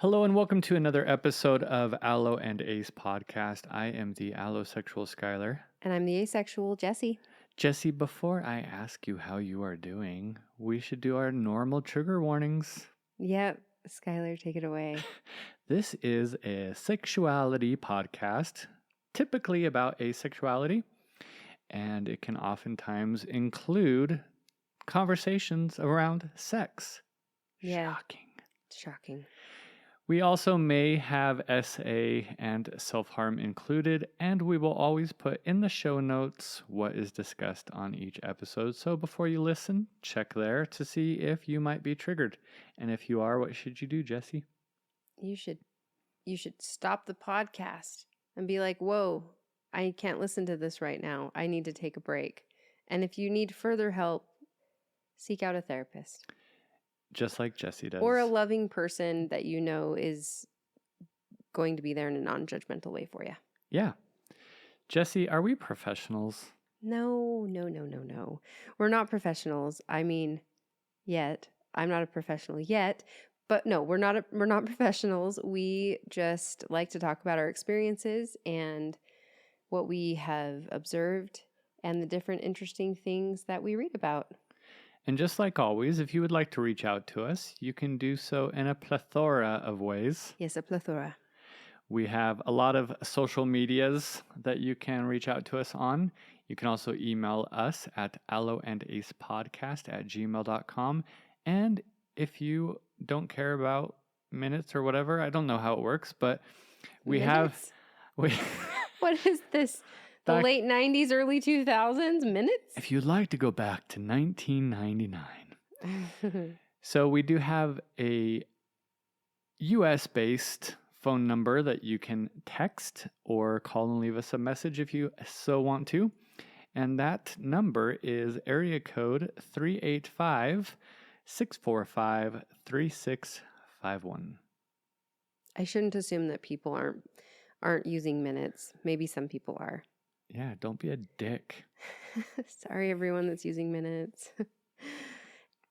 Hello and welcome to another episode of Allo and Ace podcast. I am the Allosexual Skylar. And I'm the Asexual Jessie. Jesse, before I ask you how you are doing, we should do our normal trigger warnings. Yep. Skylar, take it away. This is a sexuality podcast, typically about asexuality, and it can oftentimes include conversations around sex. Yeah. Shocking. We also may have SA and self-harm included, and we will always put in the show notes what is discussed on each episode. So before you listen, check there to see if you might be triggered. And if you are, what should you do, Jesse? You should stop the podcast and be like, whoa, I can't listen to this right now. I need to take a break. And if you need further help, seek out a therapist. Just like Jesse does. Or a loving person that you know is going to be there in a non-judgmental way for you. Yeah. Jesse, are we professionals? No. We're not professionals. I mean, yet. I'm not a professional yet. But no, we're not professionals. We just like to talk about our experiences and what we have observed and the different interesting things that we read about. And just like always, if you would like to reach out to us, you can do so in a plethora of ways. Yes, a plethora. We have a lot of social medias that you can reach out to us on. You can also email us at alloandacepodcast@gmail.com. And if you don't care about minutes or whatever, I don't know how it works, but we minutes? What is this? The late 90s, early 2000s? Minutes? If you'd like to go back to 1999. So we do have a US-based phone number that you can text or call and leave us a message if you so want to. And that number is area code 385-645-3651. I shouldn't assume that people aren't using minutes. Maybe some people are. Yeah, don't be a dick. Sorry, everyone that's using minutes.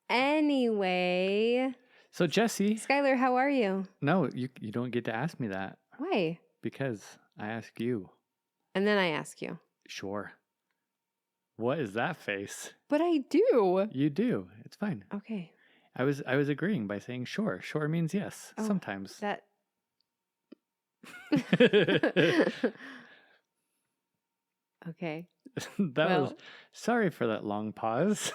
Anyway. So, Jesse. Skylar, how are you? No, you don't get to ask me that. Why? Because I ask you. And then I ask you. Sure. What is that face? But I do. You do. It's fine. Okay. I was agreeing by saying sure. Sure means yes. Oh, sometimes. That. Okay. Sorry for that long pause.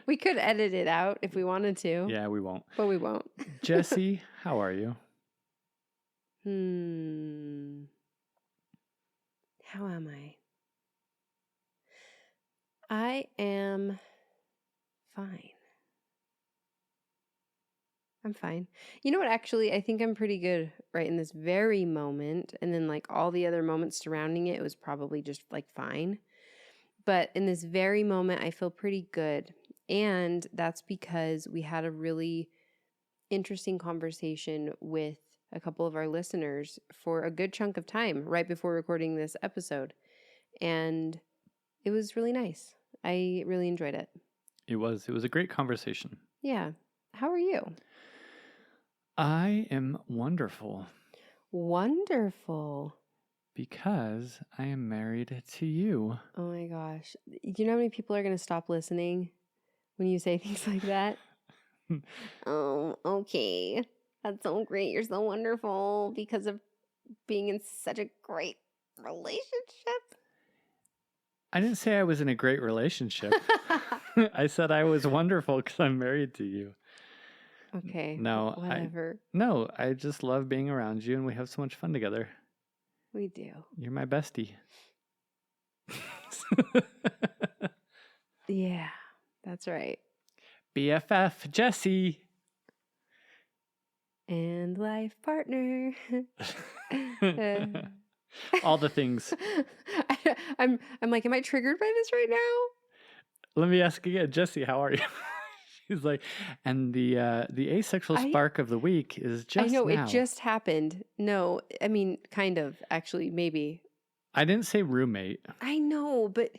We could edit it out if we wanted to. Yeah, we won't. But we won't. Jesse, how are you? How am I? I am fine. I'm fine. You know what? Actually, I think I'm pretty good right in this very moment. And then like all the other moments surrounding it, it was probably just like fine. But in this very moment, I feel pretty good. And that's because we had a really interesting conversation with a couple of our listeners for a good chunk of time right before recording this episode. And it was really nice. I really enjoyed it. It was a great conversation. Yeah. How are you? I am wonderful. Wonderful. Because I am married to you. Oh my gosh. Do you know how many people are going to stop listening when you say things like that? Oh, okay. That's so great. You're so wonderful because of being in such a great relationship. I didn't say I was in a great relationship. I said I was wonderful because I'm married to you. Okay. No, whatever. I just love being around you and we have so much fun together. We do. You're my bestie. Yeah, that's right. BFF, Jesse. And life partner. All the things. I'm like, am I triggered by this right now? Let me ask again, Jesse, how are you? She's like, and the asexual spark of the week is just I know, now. It just happened. No, I mean, kind of, actually, maybe. I didn't say roommate. I know, but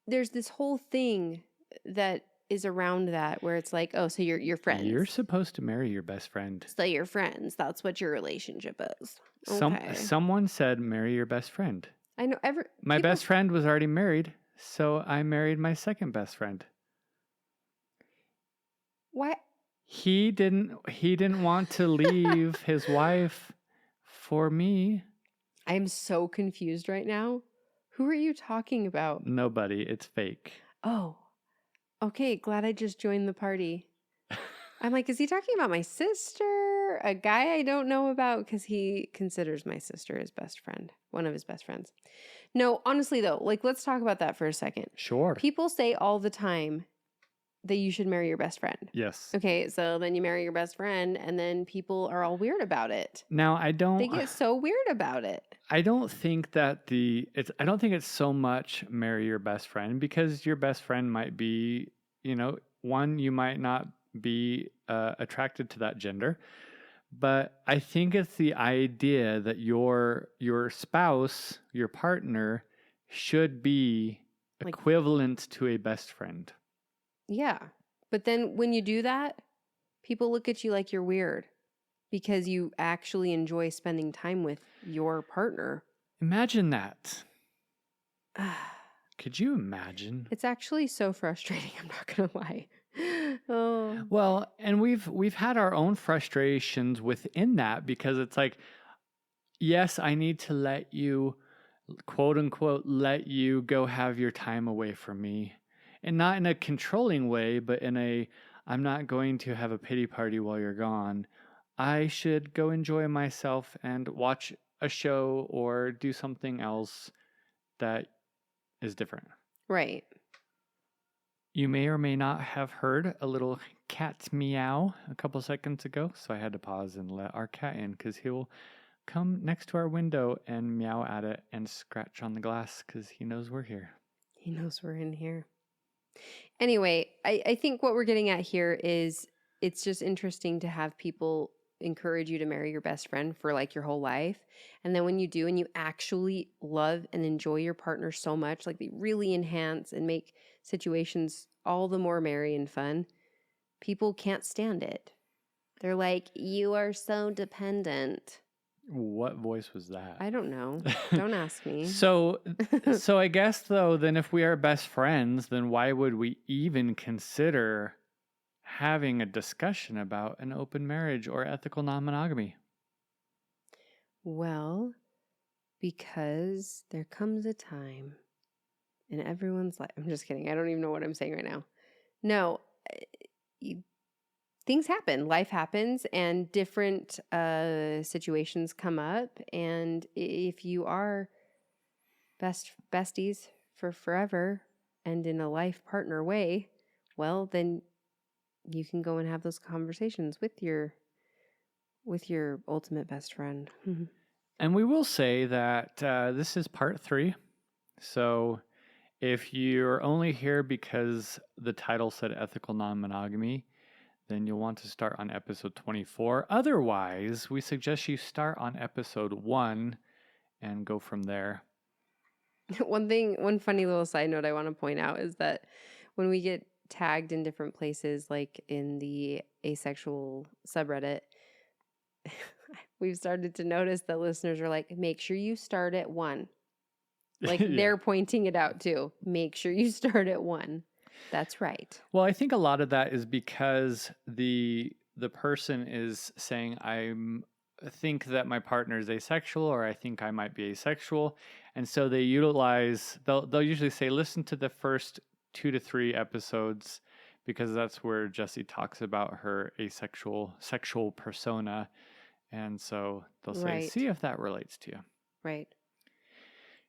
there's this whole thing that is around that where it's like, oh, so you're friends. You're supposed to marry your best friend. So you're friends. That's what your relationship is. Okay. Someone said marry your best friend. I know My best friend was already married, so I married my second best friend. What? He didn't want to leave his wife for me. I'm so confused right now. Who are you talking about? Nobody. It's fake. Oh. Okay, glad I just joined the party. I'm like, is he talking about my sister? A guy I don't know about? Because he considers my sister his best friend, one of his best friends. No, honestly though, like let's talk about that for a second. Sure. People say all the time that you should marry your best friend. Yes. Okay, so then you marry your best friend and then people are all weird about it. Now, They get so weird about it. I don't think that I don't think it's so much marry your best friend, because your best friend might be, one, you might not be attracted to that gender, but I think it's the idea that your spouse, your partner, should be Like- equivalent to a best friend. Yeah. But then when you do that, people look at you like you're weird because you actually enjoy spending time with your partner. Imagine that. Could you imagine? It's actually so frustrating, I'm not going to lie. Oh. Well, and we've had our own frustrations within that, because it's like, yes, I need to let you, quote unquote, let you go have your time away from me. And not in a controlling way, but in a, I'm not going to have a pity party while you're gone. I should go enjoy myself and watch a show or do something else that is different. Right. You may or may not have heard a little cat's meow a couple seconds ago, so I had to pause and let our cat in, because he'll come next to our window and meow at it and scratch on the glass because he knows we're here. He knows we're in here. Anyway, I think what we're getting at here is it's just interesting to have people encourage you to marry your best friend for like your whole life. And then when you do and you actually love and enjoy your partner so much, like they really enhance and make situations all the more merry and fun, people can't stand it. They're like, you are so dependent. What voice was that? I don't know. Don't ask me. So I guess though, then if we are best friends, then why would we even consider having a discussion about an open marriage or ethical non-monogamy? Well, because there comes a time in everyone's life. I'm just kidding. I don't even know what I'm saying right now. No, things happen. Life happens and different situations come up. And if you are besties for forever and in a life partner way, well, then you can go and have those conversations with your ultimate best friend. And we will say that this is part 3. So if you're only here because the title said ethical non-monogamy, then you'll want to start on episode 24. Otherwise, we suggest you start on episode 1 and go from there. One funny little side note I want to point out is that when we get tagged in different places, like in the Asexual subreddit, we've started to notice that listeners are like, make sure you start at 1. Like they're pointing it out too. Make sure you start at 1. That's right. Well, I think a lot of that is because the person is saying, I think that my partner is asexual, or I think I might be asexual. And so they they'll usually say, listen to the first 2 to 3 episodes, because that's where Jessie talks about her sexual persona. And so they'll say, see if that relates to you. Right.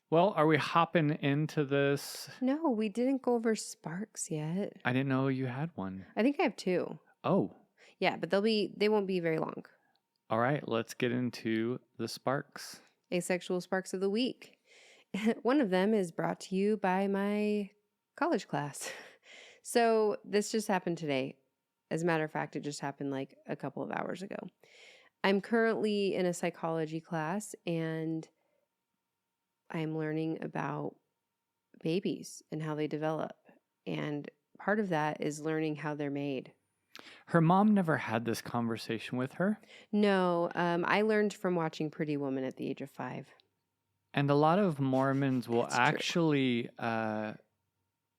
Well, are we hopping into this? No, we didn't go over sparks yet. I didn't know you had one. I think I have 2. Oh. Yeah, but they won't be very long. All right, let's get into the sparks. Asexual sparks of the week. One of them is brought to you by my college class. So this just happened today. As a matter of fact, it just happened like a couple of hours ago. I'm currently in a psychology class and I'm learning about babies and how they develop. And part of that is learning how they're made. Her mom never had this conversation with her. No, I learned from watching Pretty Woman at the age of 5. And a lot of Mormons will That's true. actually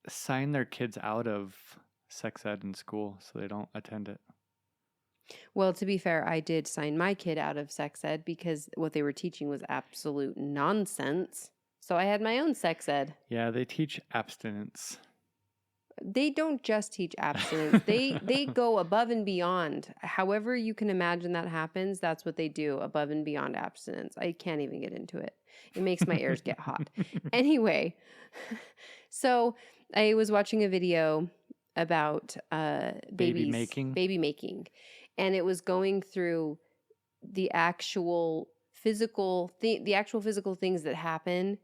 sign their kids out of sex ed in school so they don't attend it. Well, to be fair, I did sign my kid out of sex ed because what they were teaching was absolute nonsense. So I had my own sex ed. Yeah, they teach abstinence. They don't just teach abstinence. They go above and beyond. However you can imagine that happens, that's what they do, above and beyond abstinence. I can't even get into it. It makes my ears get hot. Anyway, so I was watching a video about Baby making. baby making, and it was going through the actual physical things that happen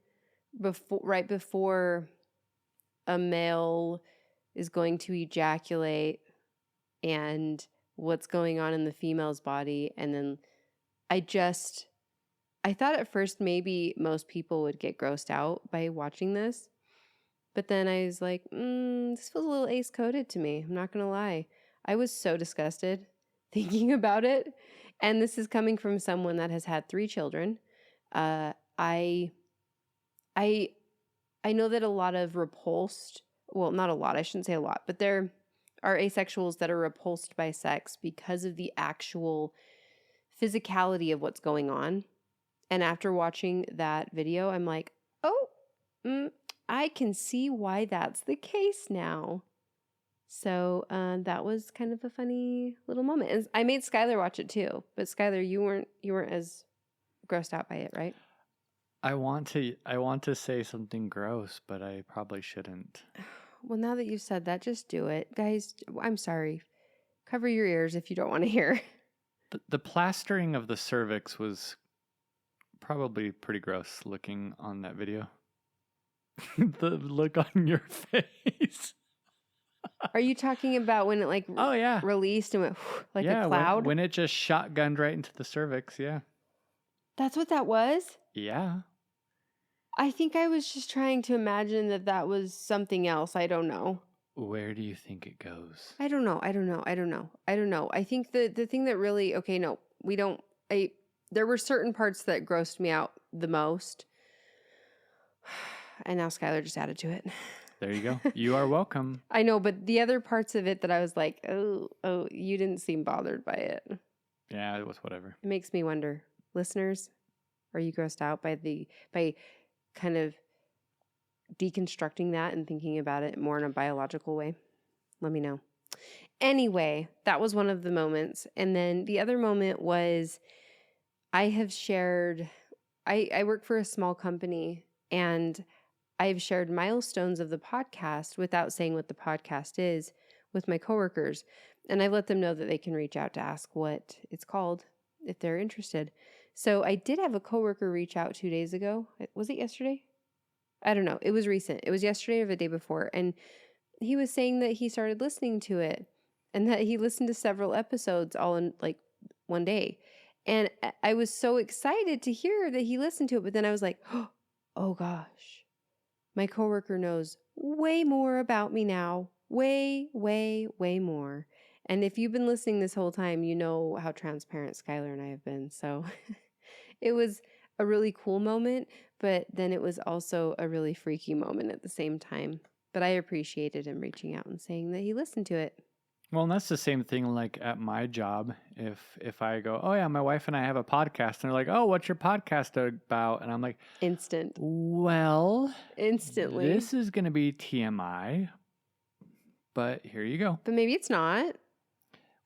right before a male is going to ejaculate and what's going on in the female's body. And then I thought at first maybe most people would get grossed out by watching this. But then I was like, this feels a little ace coded to me. I'm not going to lie. I was so disgusted thinking about it. And this is coming from someone that has had 3 children. I know that a lot of repulsed, well, not a lot, I shouldn't say a lot, but there are asexuals that are repulsed by sex because of the actual physicality of what's going on. And after watching that video, I'm like, I can see why that's the case now. So that was kind of a funny little moment. And I made Skylar watch it too. But Skylar, you weren't as grossed out by it, right? I want to say something gross, but I probably shouldn't. Well, now that you've said that, just do it. Guys, I'm sorry. Cover your ears if you don't want to hear. The plastering of the cervix was probably pretty gross looking on that video. The look on your face. Are you talking about when it oh yeah, released and went like a cloud? When it just shotgunned right into the cervix, yeah. That's what that was? Yeah. I think I was just trying to imagine that was something else. I don't know. Where do you think it goes? I don't know. I think the thing that really, there were certain parts that grossed me out the most. And now Skylar just added to it. There you go. You are welcome. I know, but the other parts of it that I was like, oh, you didn't seem bothered by it. Yeah, it was whatever. It makes me wonder, listeners, are you grossed out by kind of deconstructing that and thinking about it more in a biological way? Let me know. Anyway, that was one of the moments. And then the other moment was I work for a small company, and I've shared milestones of the podcast without saying what the podcast is with my coworkers. And I've let them know that they can reach out to ask what it's called if they're interested. So I did have a coworker reach out 2 days ago. Was it yesterday? I don't know. It was recent. It was yesterday or the day before. And he was saying that he started listening to it and that he listened to several episodes all in like one day. And I was so excited to hear that he listened to it. But then I was like, oh gosh, my coworker knows way more about me now. Way, way, way more. And if you've been listening this whole time, you know how transparent Skylar and I have been. So it was a really cool moment, but then it was also a really freaky moment at the same time. But I appreciated him reaching out and saying that he listened to it. Well, and that's the same thing like at my job. If I go, oh yeah, my wife and I have a podcast, and they're like, oh, what's your podcast about? And I'm like, instantly. This is going to be TMI, but here you go. But maybe it's not.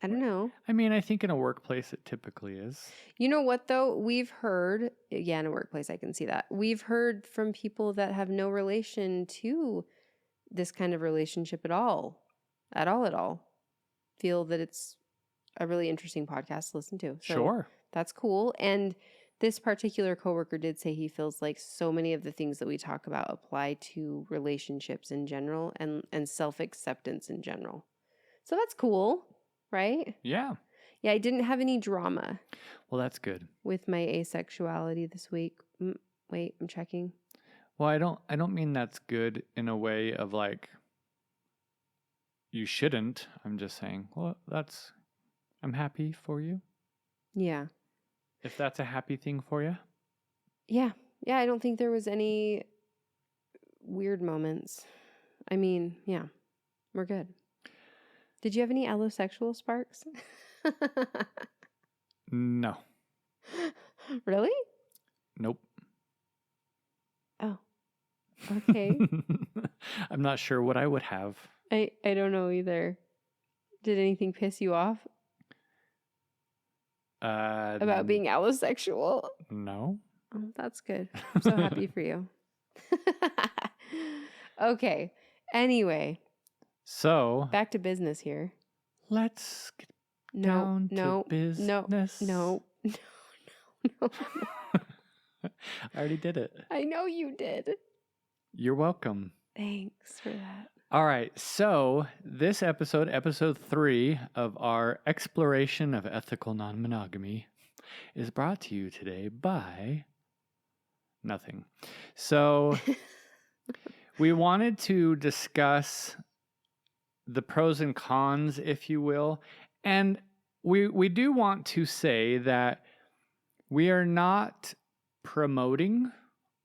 I don't know. I mean, I think in a workplace it typically is. You know what, though? We've heard, in a workplace, I can see that. We've heard from people that have no relation to this kind of relationship at all. Feel that it's a really interesting podcast to listen to. So sure. That's cool. And this particular coworker did say he feels like so many of the things that we talk about apply to relationships in general and self-acceptance in general. So that's cool. Right? Yeah. Yeah, I didn't have any drama. Well, that's good. With my asexuality this week. Wait, I'm checking. Well, I don't mean that's good in a way of like you shouldn't. I'm just saying, well, I'm happy for you. Yeah. If that's a happy thing for you. Yeah. Yeah, I don't think there was any weird moments. I mean, yeah, we're good. Did you have any allosexual sparks? No. Really? Nope. Oh, okay. I'm not sure what I would have. I don't know either. Did anything piss you off about being allosexual? No. Oh, that's good. I'm so happy for you. Okay. Anyway, So back to business here. let's get No, down to business. no. I already did it. I know you did. You're welcome. Thanks for that. All right. So this episode 3 of our exploration of ethical non-monogamy, is brought to you today by nothing. So we wanted to discuss the pros and cons, if you will. And we do want to say that we are not promoting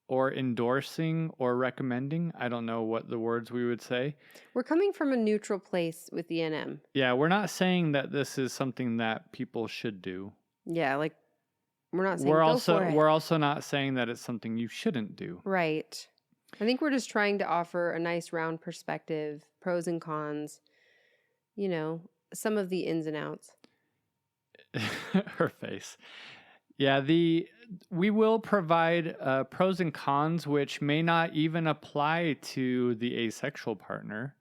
or endorsing or recommending. I don't know what the words we would say. We're coming from a neutral place with the NM. Yeah, we're not saying that this is something that people should do. Yeah, like we're not saying We're also not saying that it's something you shouldn't do. Right. I think we're just trying to offer a nice round perspective, pros and cons, you know, some of the ins and outs. Her face. Yeah, we will provide pros and cons, which may not even apply to the asexual partner,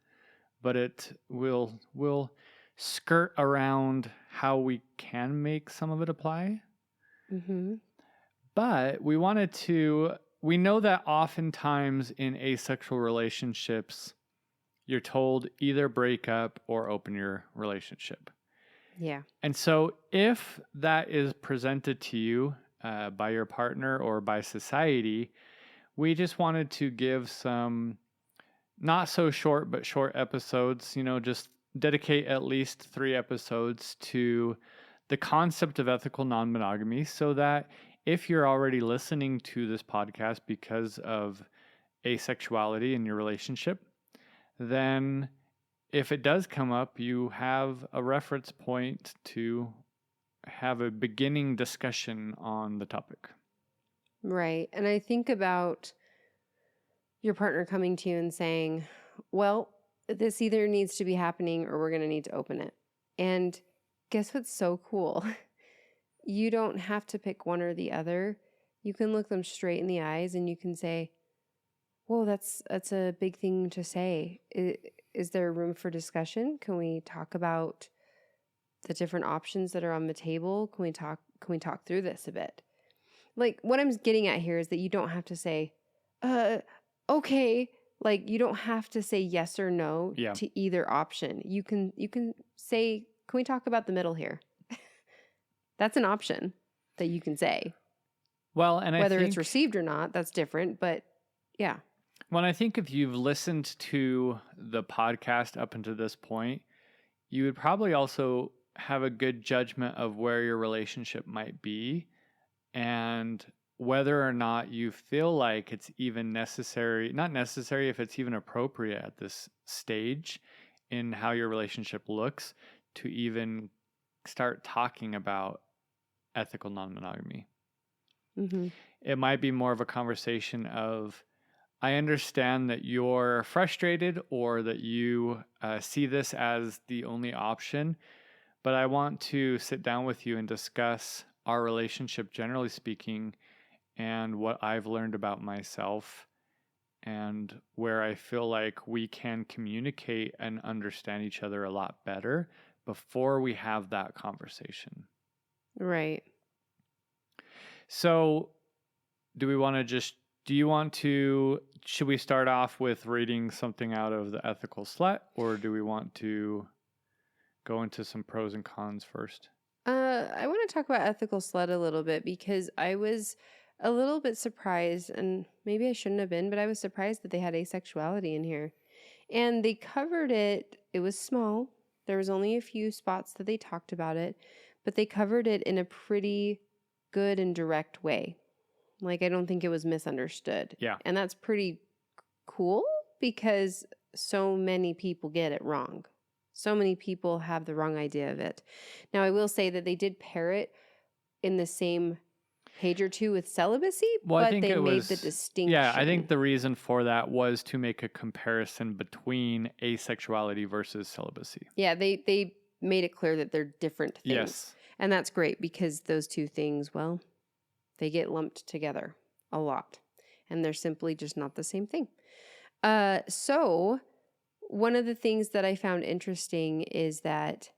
but it will skirt around how we can make some of it apply. Mm-hmm. But we know that oftentimes in asexual relationships, you're told either break up or open your relationship. Yeah. And so if that is presented to you by your partner or by society, we just wanted to give some not so short, but short episodes, just dedicate at least 3 episodes to the concept of ethical non-monogamy, so that if you're already listening to this podcast because of asexuality in your relationship, then if it does come up, you have a reference point to have a beginning discussion on the topic. Right. And I think about your partner coming to you and saying, well, this either needs to be happening or we're going to need to open it. And guess what's so cool? You don't have to pick one or the other. You can look them straight in the eyes and you can say, whoa, that's a big thing to say. Is there room for discussion? Can we talk about the different options that are on the table? Can we talk through this a bit? Like what I'm getting at here is that you don't have to say, okay. Like you don't have to say yes or no to either option. You can say, can we talk about the middle here? That's an option that you can say. Well, and whether it's received or not, that's different, but yeah. Well, I think if you've listened to the podcast up until this point, you would probably also have a good judgment of where your relationship might be and whether or not you feel like it's even necessary, not necessary, if it's even appropriate at this stage in how your relationship looks to even start talking about ethical non-monogamy. Mm-hmm. It might be more of a conversation of, I understand that you're frustrated or that you see this as the only option, but I want to sit down with you and discuss our relationship, generally speaking, and what I've learned about myself and where I feel like we can communicate and understand each other a lot better before we have that conversation. Right. So should we start off with reading something out of the Ethical Slut, or do we want to go into some pros and cons first? I want to talk about Ethical Slut a little bit because I was a little bit surprised, and maybe I shouldn't have been, but I was surprised that they had asexuality in here. And they covered it It was small. There was only a few spots that they talked about it, but they covered it in a pretty good and direct way. Like, I don't think it was misunderstood. Yeah. And that's pretty cool because so many people get it wrong. So many people have the wrong idea of it. Now, I will say that they did pair it in the same page or two with celibacy, Well, I but think they it made was the distinction. Yeah, I think the reason for that was to make a comparison between asexuality versus celibacy. Yeah, they made it clear that they're different things. Yes. And that's great because those two things, well, they get lumped together a lot. And they're simply just not the same thing. So one of the things that I found interesting is that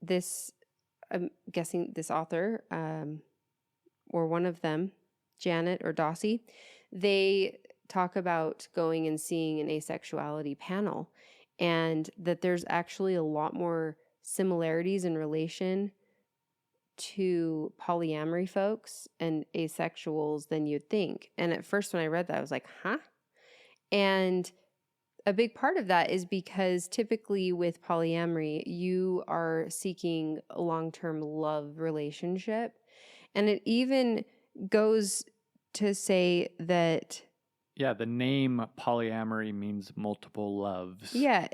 this, I'm guessing this author, or one of them, Janet or Dossie, they talk about going and seeing an asexuality panel, and that there's actually a lot more similarities in relation to polyamory folks and asexuals than you'd think. And at first when I read that, I was like, huh? And a big part of that is because typically with polyamory, you are seeking a long-term love relationship. And it even goes to say that, Yeah, the name polyamory means multiple loves. yeah,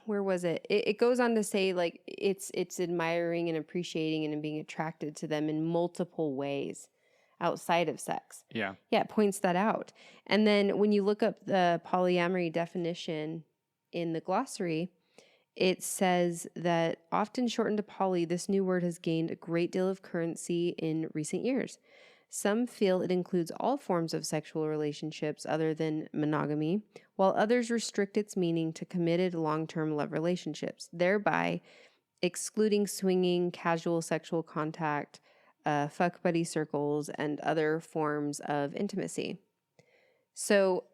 where was it? It goes on to say like it's admiring and appreciating and being attracted to them in multiple ways outside of sex. Yeah. Yeah, it points that out. And then when you look up the polyamory definition in the glossary, it says that often shortened to poly, this new word has gained a great deal of currency in recent years. Some feel it includes all forms of sexual relationships other than monogamy, while others restrict its meaning to committed long-term love relationships, thereby excluding swinging, casual sexual contact, fuck buddy circles, and other forms of intimacy. So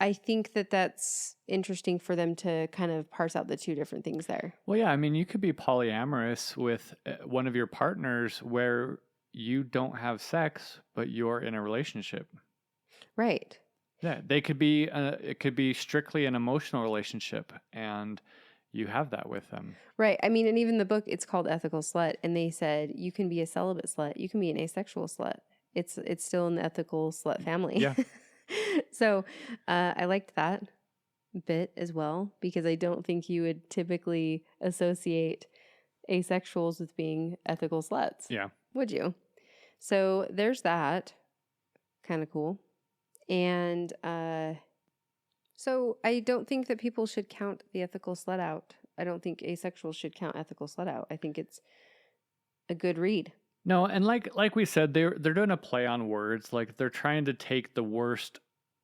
I think that that's interesting for them to kind of parse out the two different things there. Well, yeah, I mean, you could be polyamorous with one of your partners where you don't have sex, but you're in a relationship. Right. Yeah, they could be. It could be strictly an emotional relationship, and you have that with them. Right. I mean, and even the book, it's called Ethical Slut, and they said you can be a celibate slut, you can be an asexual slut. It's still in the ethical slut family. Yeah. So I liked that bit as well because I don't think you would typically associate asexuals with being ethical sluts. Yeah. Would you? So there's that. Kind of cool. And so I don't think that people should count the ethical slut out. I don't think asexuals should count ethical slut out. I think it's a good read. No, and like we said, they're doing a play on words. Like they're trying to take the worst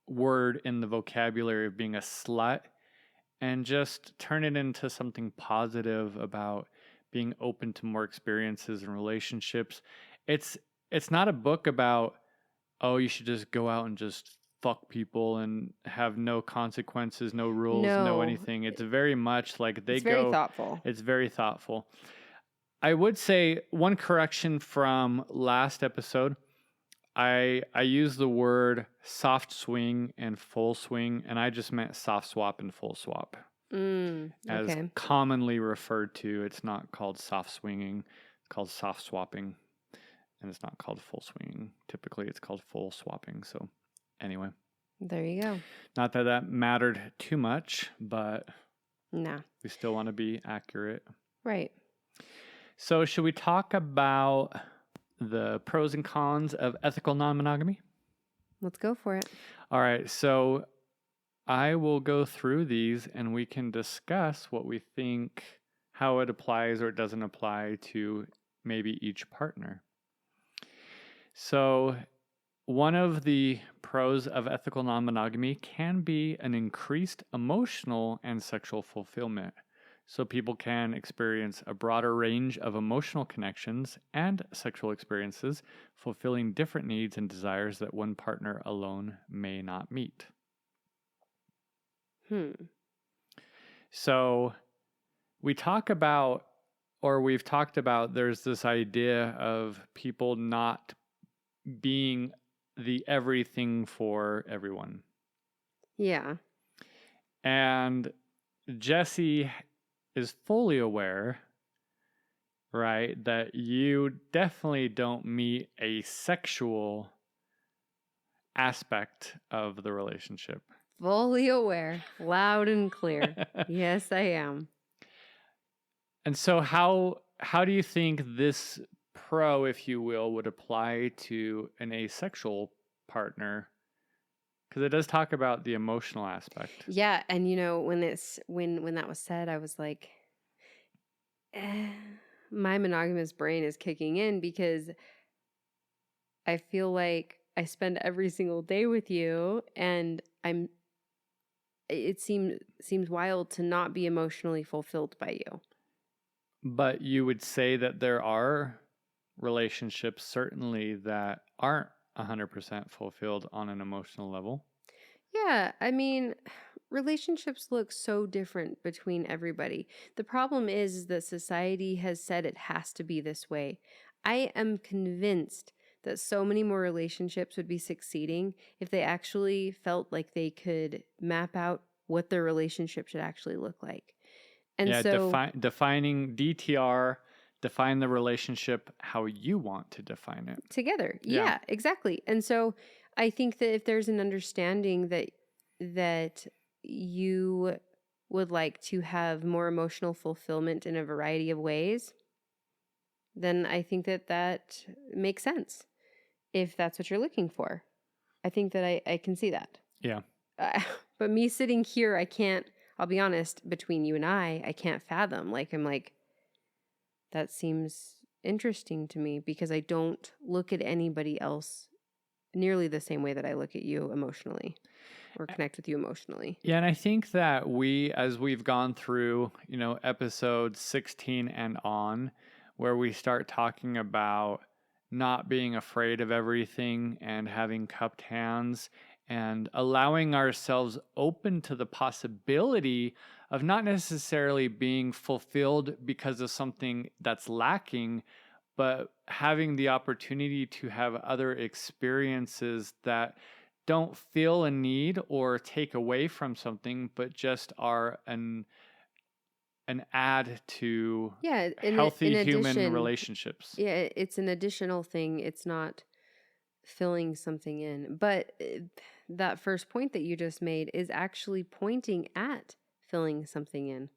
word in the vocabulary of being a slut and just turn it into something positive about being open to more experiences and relationships. It's not a book about, oh, you should just go out and just fuck people and have no consequences, no rules, no anything. It's very much like it's very thoughtful. It's very thoughtful. I would say one correction from last episode. I used the word soft swing and full swing, and I just meant soft swap and full swap. As commonly referred to. It's not called soft swinging. It's called soft swapping. And it's not called full swinging. Typically, it's called full swapping. So anyway. There you go. Not that that mattered too much, but nah, we still want to be accurate. Right. So should we talk about the pros and cons of ethical non-monogamy? Let's go for it. All right. So I will go through these and we can discuss what we think, how it applies or it doesn't apply to maybe each partner. So one of the pros of ethical non-monogamy can be an increased emotional and sexual fulfillment. So people can experience a broader range of emotional connections and sexual experiences, fulfilling different needs and desires that one partner alone may not meet. So we've talked about there's this idea of people not being the everything for everyone. Yeah. And Jesse is fully aware, right, that you definitely don't meet a sexual aspect of the relationship. Fully aware, loud and clear. Yes, I am. And so how do you think this pro, if you will, would apply to an asexual partner? Because it does talk about the emotional aspect. Yeah, and when that was said, I was like, my monogamous brain is kicking in because I feel like I spend every single day with you, and it seems wild to not be emotionally fulfilled by you. But you would say that there are relationships certainly that aren't 100% fulfilled on an emotional level. Yeah, I mean, relationships look so different between everybody. The problem is that society has said it has to be this way. I am convinced that so many more relationships would be succeeding if they actually felt like they could map out what their relationship should actually look like. And Yeah, so defining DTR, define the relationship how you want to define it. together, Yeah. yeah, exactly. And so I think that if there's an understanding that you would like to have more emotional fulfillment in a variety of ways, then I think that makes sense if that's what you're looking for. I think that I can see that. Yeah. But me sitting here, I can't, I'll be honest, between you and I can't fathom. Like, I'm like, that seems interesting to me because I don't look at anybody else nearly the same way that I look at you emotionally or connect with you emotionally. Yeah, and I think that as we've gone through, episode 16 and on, where we start talking about not being afraid of everything and having cupped hands and allowing ourselves open to the possibility of not necessarily being fulfilled because of something that's lacking, but having the opportunity to have other experiences that don't feel a need or take away from something, but just are an add to Yeah, healthy in human addition, relationships. yeah, it's an additional thing. It's not filling something in. But that first point that you just made is actually pointing at filling something in,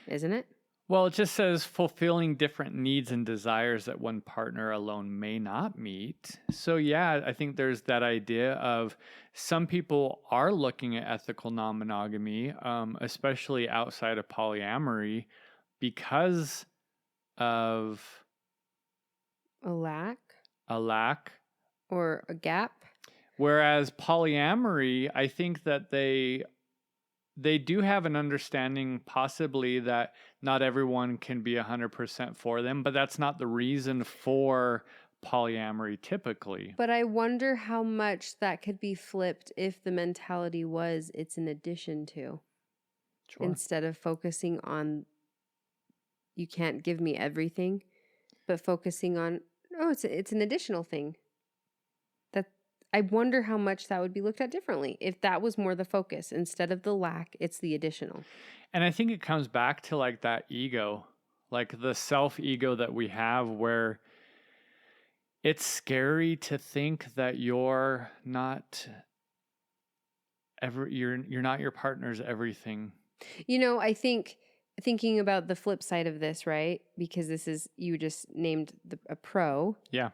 isn't it? Well, it just says fulfilling different needs and desires that one partner alone may not meet. So, yeah, I think there's that idea of some people are looking at ethical non monogamy, especially outside of polyamory, because of A lack a lack. or a gap. Whereas polyamory, I think that they do have an understanding possibly that not everyone can be 100% for them, but that's not the reason for polyamory typically. But I wonder how much that could be flipped if the mentality was it's an addition to, Sure. instead of focusing on you can't give me everything, but focusing on, oh, it's an additional thing. That I wonder how much that would be looked at differently if that was more the focus instead of the lack, it's the additional. And I think it comes back to like that ego, like the self-ego that we have, where it's scary to think that you're not you're not your partner's everything. I think thinking about the flip side of this, right? Because this is, you just named a pro. Yeah.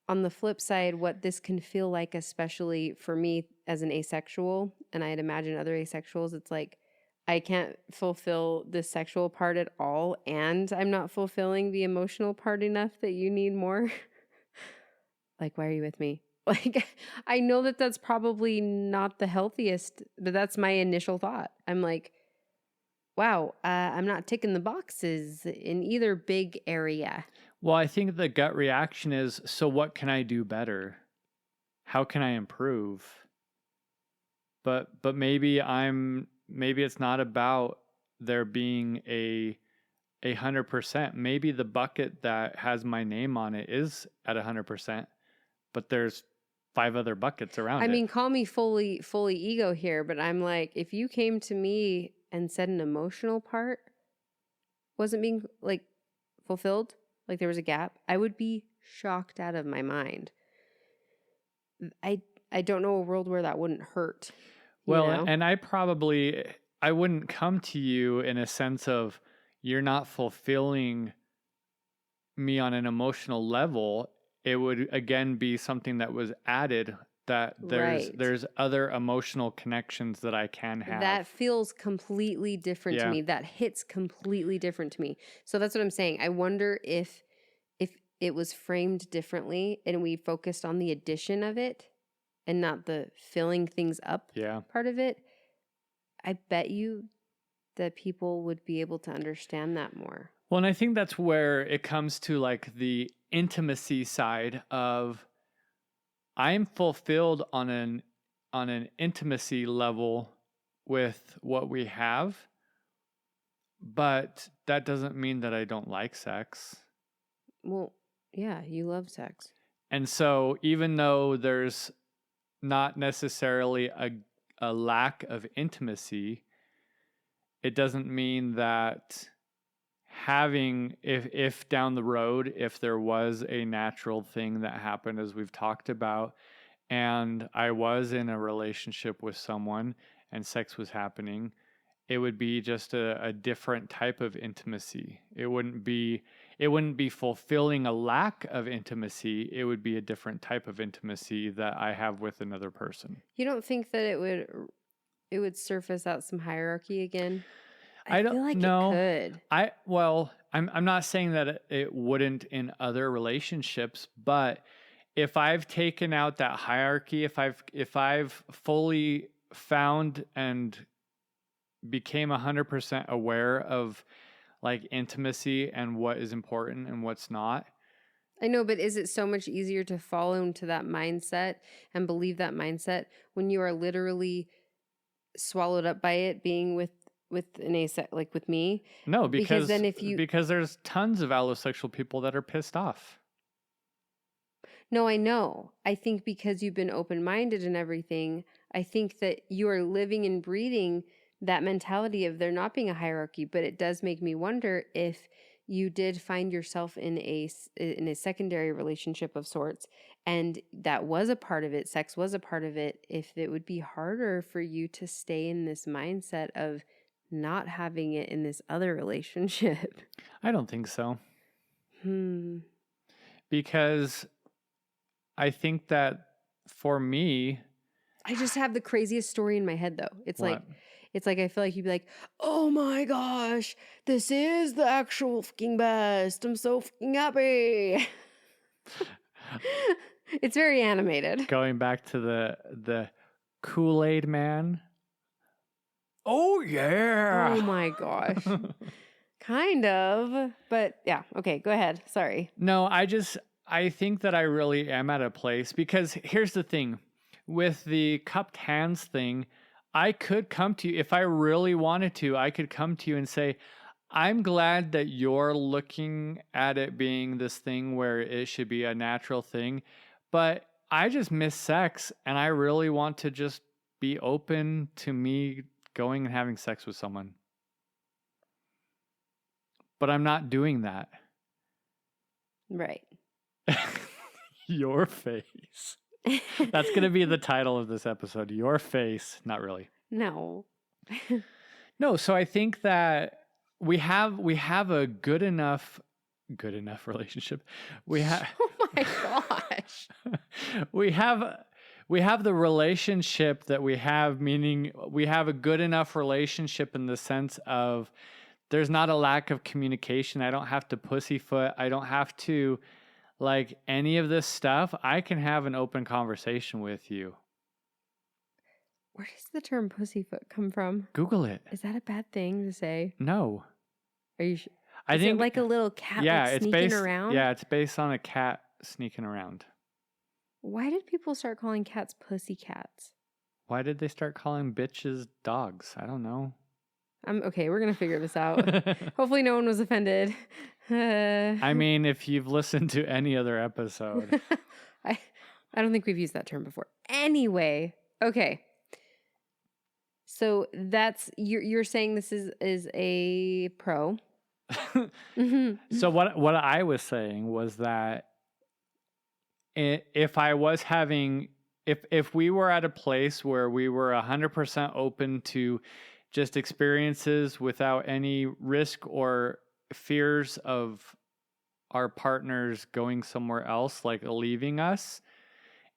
On the flip side, what this can feel like, especially for me as an asexual, and I'd imagine other asexuals, it's like, I can't fulfill the sexual part at all, and I'm not fulfilling the emotional part enough that you need more. Like, why are you with me? Like, I know that that's probably not the healthiest, but that's my initial thought. I'm like, wow, I'm not ticking the boxes in either big area. Well, I think the gut reaction is, so what can I do better? How can I improve? But maybe it's not about there being a 100%. Maybe the bucket that has my name on it is at 100%, but there's 5 other buckets around it. I mean, call me fully ego here, but I'm like, if you came to me and said an emotional part wasn't being like fulfilled, like there was a gap, I would be shocked out of my mind. I don't know a world where that wouldn't hurt. Well, you know? and I wouldn't come to you in a sense of you're not fulfilling me on an emotional level. It would again be something that was added, that there's other emotional connections that I can have. That feels completely different to me. That hits completely different to me. So that's what I'm saying. I wonder if it was framed differently and we focused on the addition of it and not the filling things up part of it. I bet you that people would be able to understand that more. Well, and I think that's where it comes to like the intimacy side of I'm fulfilled on an intimacy level with what we have, but that doesn't mean that I don't like sex. Well, yeah, you love sex. And so even though there's not necessarily a lack of intimacy, it doesn't mean that having, if down the road, if there was a natural thing that happened, as we've talked about, and I was in a relationship with someone and sex was happening, it would be just a different type of intimacy. It wouldn't be fulfilling a lack of intimacy. It would be a different type of intimacy that I have with another person. You don't think that it would surface out some hierarchy again? I feel like it could. I'm not saying that it wouldn't in other relationships, but if I've taken out that hierarchy, if I've fully found and became 100% aware of like intimacy and what is important and what's not. I know, but is it so much easier to fall into that mindset and believe that mindset when you are literally swallowed up by it being with an asex, like with me? No, because then because there's tons of allosexual people that are pissed off. No, I know. I think because you've been open-minded and everything, I think that you are living and breathing that mentality of there not being a hierarchy. But it does make me wonder if you did find yourself in a secondary relationship of sorts, and that was a part of it, sex was a part of it, if it would be harder for you to stay in this mindset of not having it in this other relationship. I don't think so. Because I think that for me, I just have the craziest story in my head though. It's like I feel like you'd be like, oh my gosh, this is the actual fucking best. I'm so fucking happy. It's very animated. Going back to the Kool-Aid man. Oh yeah. Oh my gosh. Kind of. But yeah, okay, go ahead. Sorry. No, I think that I really am at a place, because here's the thing. With the cupped hands thing, I could come to you if I really wanted to. I could come to you and say, I'm glad that you're looking at it being this thing where it should be a natural thing, but I just miss sex and I really want to just be open to me going and having sex with someone. But I'm not doing that. Right. Your face. That's going to be the title of this episode. Your face. Not really. No. No, so I think that we have a good enough relationship. We have Oh my gosh. we have the relationship that we have, meaning we have a good enough relationship in the sense of there's not a lack of communication. I don't have to pussyfoot. I don't have to like any of this stuff. I can have an open conversation with you. Where does the term pussyfoot come from? Google it. Is that a bad thing to say? No. Are you sure? I think it like a little cat sneaking around? Yeah, it's based on a cat sneaking around. Why did people start calling cats pussy cats? Why did they start calling bitches dogs? I don't know. Okay, we're going to figure this out. Hopefully no one was offended. I mean, if you've listened to any other episode. I don't think we've used that term before. Anyway, okay. So that's you're saying this is a pro. Mm-hmm. So what I was saying was that if I was having if we were at a place where we were 100% open to just experiences without any risk or fears of our partners going somewhere else, like leaving us,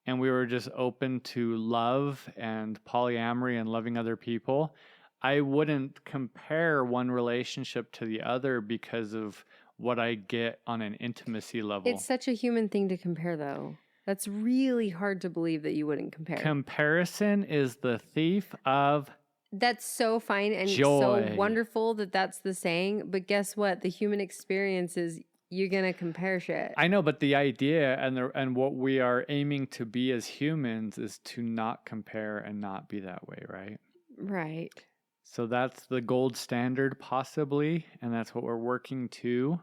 and we were just open to love and polyamory and loving other people, I wouldn't compare one relationship to the other because of what I get on an intimacy level. It's such a human thing to compare, though. That's really hard to believe that you wouldn't compare. Comparison is the thief of That's so fine and joy. so wonderful that that's the saying. But guess what? The human experience is you're going to compare shit. I know, but the idea and what we are aiming to be as humans is to not compare and not be that way, right? Right. So that's the gold standard, possibly, and that's what we're working to.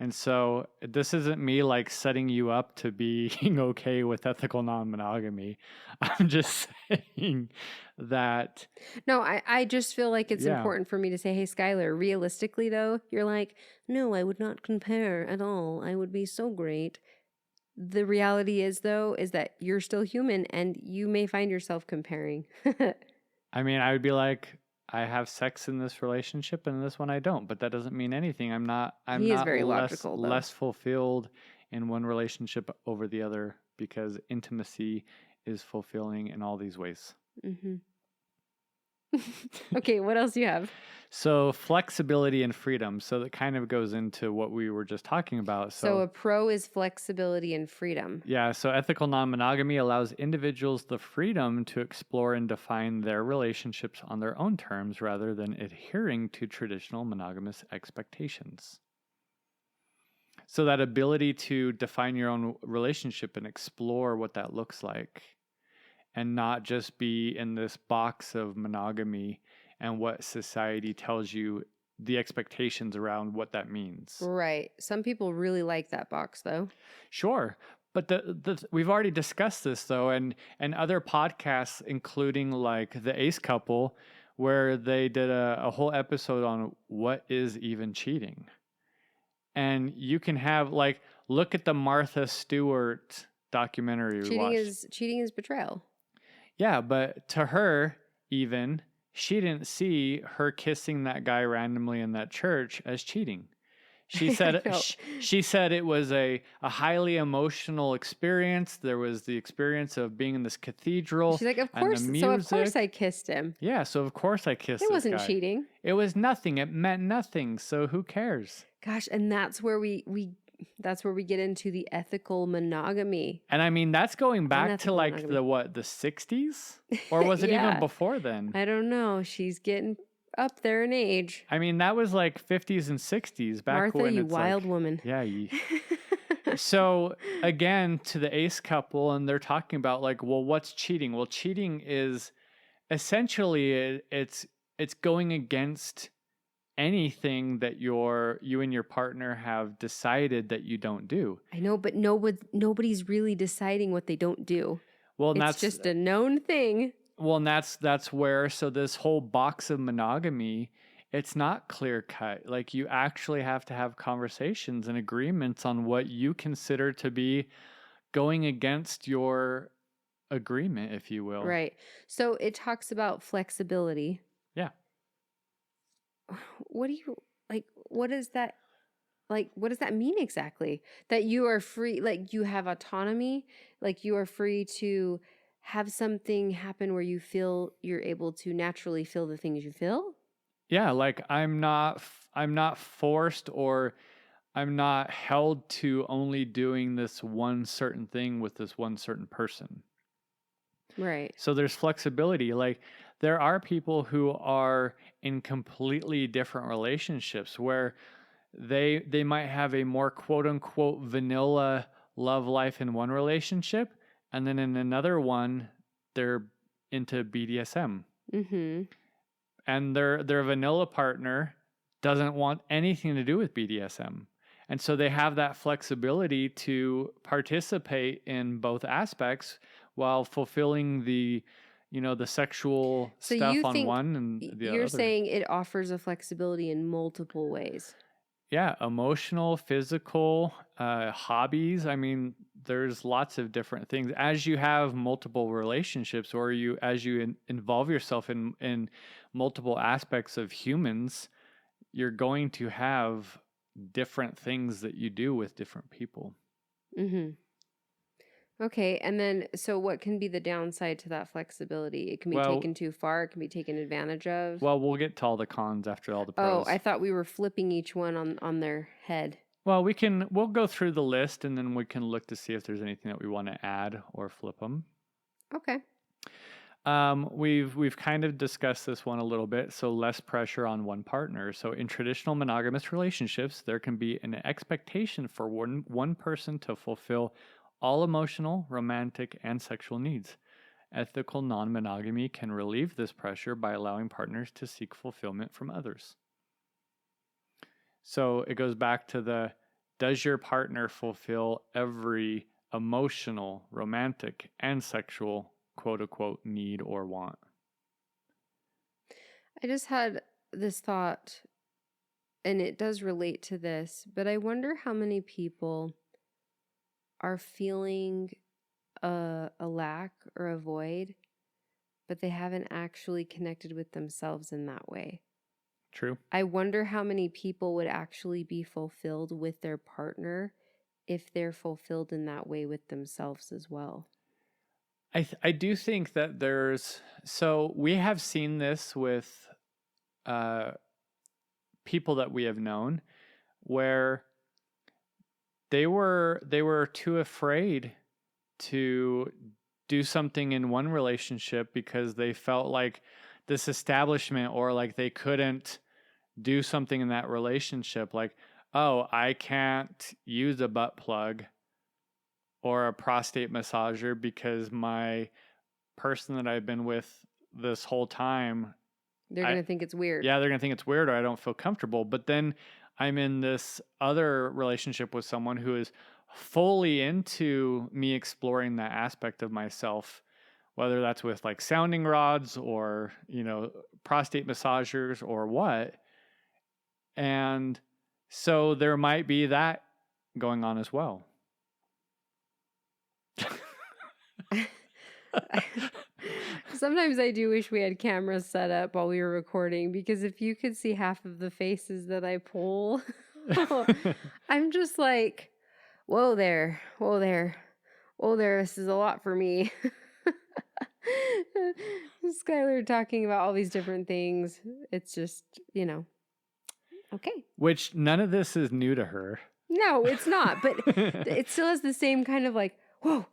And so this isn't me like setting you up to being okay with ethical non-monogamy. I'm just saying that. No, I just feel like it's important for me to say, hey, Skylar, realistically, though, you're like, no, I would not compare at all. I would be so great. The reality is, though, is that you're still human and you may find yourself comparing. I mean, I would be like, I have sex in this relationship and in this one I don't, but that doesn't mean anything. I'm not very logical, though. less fulfilled in one relationship over the other because intimacy is fulfilling in all these ways. Mm-hmm. Okay, what else do you have? So flexibility and freedom. So that kind of goes into what we were just talking about. So a pro is flexibility and freedom. Yeah. So ethical non-monogamy allows individuals the freedom to explore and define their relationships on their own terms rather than adhering to traditional monogamous expectations. So that ability to define your own relationship and explore what that looks like and not just be in this box of monogamy and what society tells you the expectations around what that means. Right. Some people really like that box, though. Sure. But we've already discussed this, though, and other podcasts, including like the Ace Couple, where they did a whole episode on what is even cheating. And you can have, like, look at the Martha Stewart documentary we watched. Cheating is betrayal. Yeah, but to her, even, she didn't see her kissing that guy randomly in that church as cheating. She said she said it was a highly emotional experience. There was the experience of being in this cathedral. She's like, of course. So of course I kissed him. Yeah, so of course I kissed him. It wasn't cheating. It was nothing. It meant nothing. So who cares? Gosh, and that's where we get into the ethical monogamy. And I mean, that's going back to like the 60s? Or was it even before then? I don't know. She's getting up there in age. I mean, that was like 50s and 60s back Martha, when you wild woman. Yeah. So again, to the Ace Couple, and they're talking about like, well, what's cheating? Well, cheating is essentially it's going against anything that you and your partner have decided that you don't do. I know, but nobody's really deciding what they don't do. Well, it's just a known thing. Well, and that's where, so this whole box of monogamy, it's not clear cut. Like, you actually have to have conversations and agreements on what you consider to be going against your agreement, if you will. Right. So it talks about flexibility. Yeah. What does that mean exactly? That you are free, like you have autonomy, like you are free to have something happen where you feel you're able to naturally feel the things you feel? Yeah, like I'm not forced or I'm not held to only doing this one certain thing with this one certain person. Right. So there's flexibility. Like, there are people who are in completely different relationships where they might have a more quote unquote vanilla love life in one relationship, and then in another one they're into BDSM. Mm-hmm. And their vanilla partner doesn't want anything to do with BDSM. And so they have that flexibility to participate in both aspects while fulfilling the the sexual So stuff you on think one and the you're other. saying it offers a flexibility in multiple ways. Yeah, emotional, physical, hobbies. I mean, there's lots of different things. As you have multiple relationships, or as you involve yourself in multiple aspects of humans, you're going to have different things that you do with different people. Mm-hmm. Okay, and then so what can be the downside to that flexibility? It can be Well, taken too far, it can be taken advantage of. we'll get to all the cons after all the Oh, pros. I thought we were flipping each one on their head. Well, we'll go through the list and then we can look to see if there's anything that we want to add or flip them. Okay. We've kind of discussed this one a little bit, so less pressure on one partner. So in traditional monogamous relationships, there can be an expectation for one person to fulfill all emotional, romantic, and sexual needs. Ethical non-monogamy can relieve this pressure by allowing partners to seek fulfillment from others. So it goes back to does your partner fulfill every emotional, romantic, and sexual quote unquote need or want? I just had this thought, and it does relate to this, but I wonder how many people are feeling a lack or a void, but they haven't actually connected with themselves in that way. True. I wonder how many people would actually be fulfilled with their partner if they're fulfilled in that way with themselves as well. I do think that so we have seen this with people that we have known where they were too afraid to do something in one relationship because they felt like this establishment, or like they couldn't do something in that relationship, like, oh, I can't use a butt plug or a prostate massager because my person that I've been with this whole time, They're going to think it's weird. yeah, they're going to think it's weird, or I don't feel comfortable. But then I'm in this other relationship with someone who is fully into me exploring that aspect of myself, whether that's with like sounding rods or, prostate massagers or what. And so there might be that going on as well. Sometimes I do wish we had cameras set up while we were recording, because if you could see half of the faces that I pull, I'm just like, whoa there, whoa there, whoa there, this is a lot for me. Skylar talking about all these different things. It's just, okay. Which none of this is new to her. No, it's not, but it still has the same kind of like, whoa.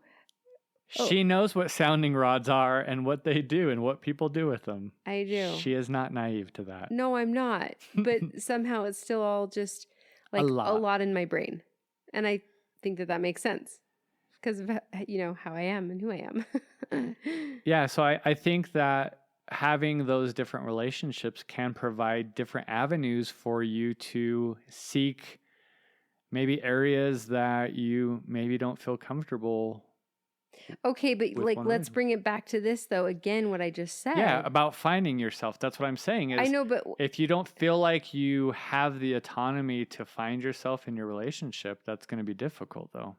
She knows what sounding rods are and what they do and what people do with them. I do. She is not naive to that. No, I'm not. But somehow it's still all just like a lot in my brain. And I think that makes sense because of, how I am and who I am. Yeah, so I think that having those different relationships can provide different avenues for you to seek maybe areas that you maybe don't feel comfortable. Okay, but like, let's bring it back to this though. Again, what I just said. Yeah, about finding yourself. That's what I'm saying. Is I know, but if you don't feel like you have the autonomy to find yourself in your relationship, that's going to be difficult though.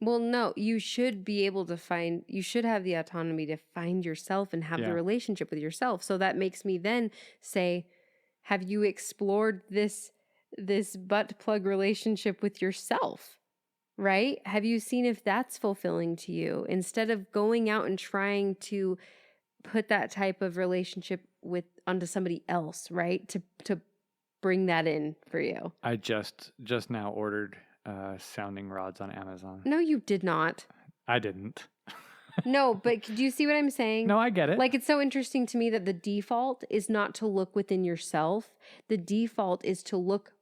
Well, no, you should be able to you should have the autonomy to find yourself and have the relationship with yourself. So that makes me then say, have you explored this butt plug relationship with yourself? Right? Have you seen if that's fulfilling to you instead of going out and trying to put that type of relationship onto somebody else, right? To bring that in for you. I just now ordered sounding rods on Amazon. No, you did not. I didn't. No, but do you see what I'm saying? No, I get it. Like, it's so interesting to me that the default is not to look within yourself. The default is to look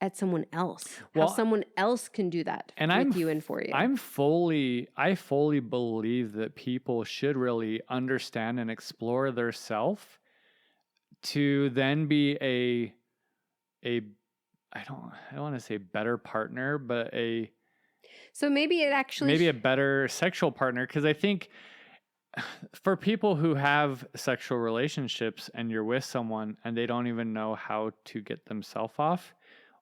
at someone else. How someone else can do that with you and for you. I fully believe that people should really understand and explore their self to then be I don't want to say better partner, but so maybe it actually maybe a better sexual partner, because I think for people who have sexual relationships and you're with someone and they don't even know how to get themselves off,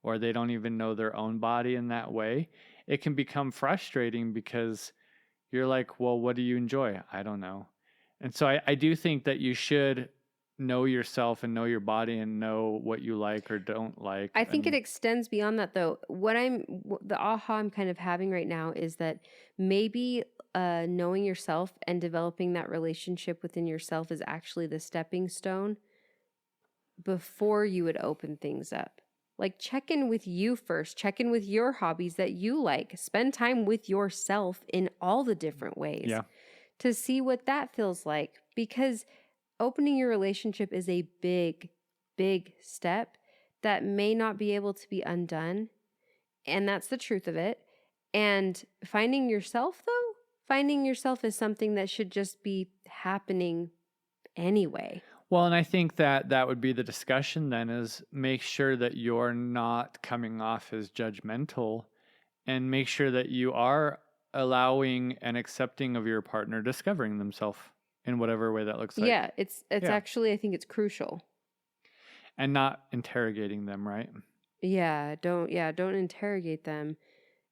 or they don't even know their own body in that way, it can become frustrating because you're like, well, what do you enjoy? I don't know. And so I do think that you should know yourself and know your body and know what you like or don't like. I think it extends beyond that, though. The aha I'm kind of having right now is that maybe knowing yourself and developing that relationship within yourself is actually the stepping stone before you would open things up. Like, check in with you first. Check in with your hobbies that you like. Spend time with yourself in all the different ways to see what that feels like. Because opening your relationship is a big, big step that may not be able to be undone. And that's the truth of it. And finding yourself, though, finding yourself is something that should just be happening anyway. Well, and I think that that would be the discussion then, is make sure that you're not coming off as judgmental, and make sure that you are allowing and accepting of your partner discovering themselves in whatever way that looks like. Yeah, it's actually, I think it's crucial. And not interrogating them, right? Don't interrogate them.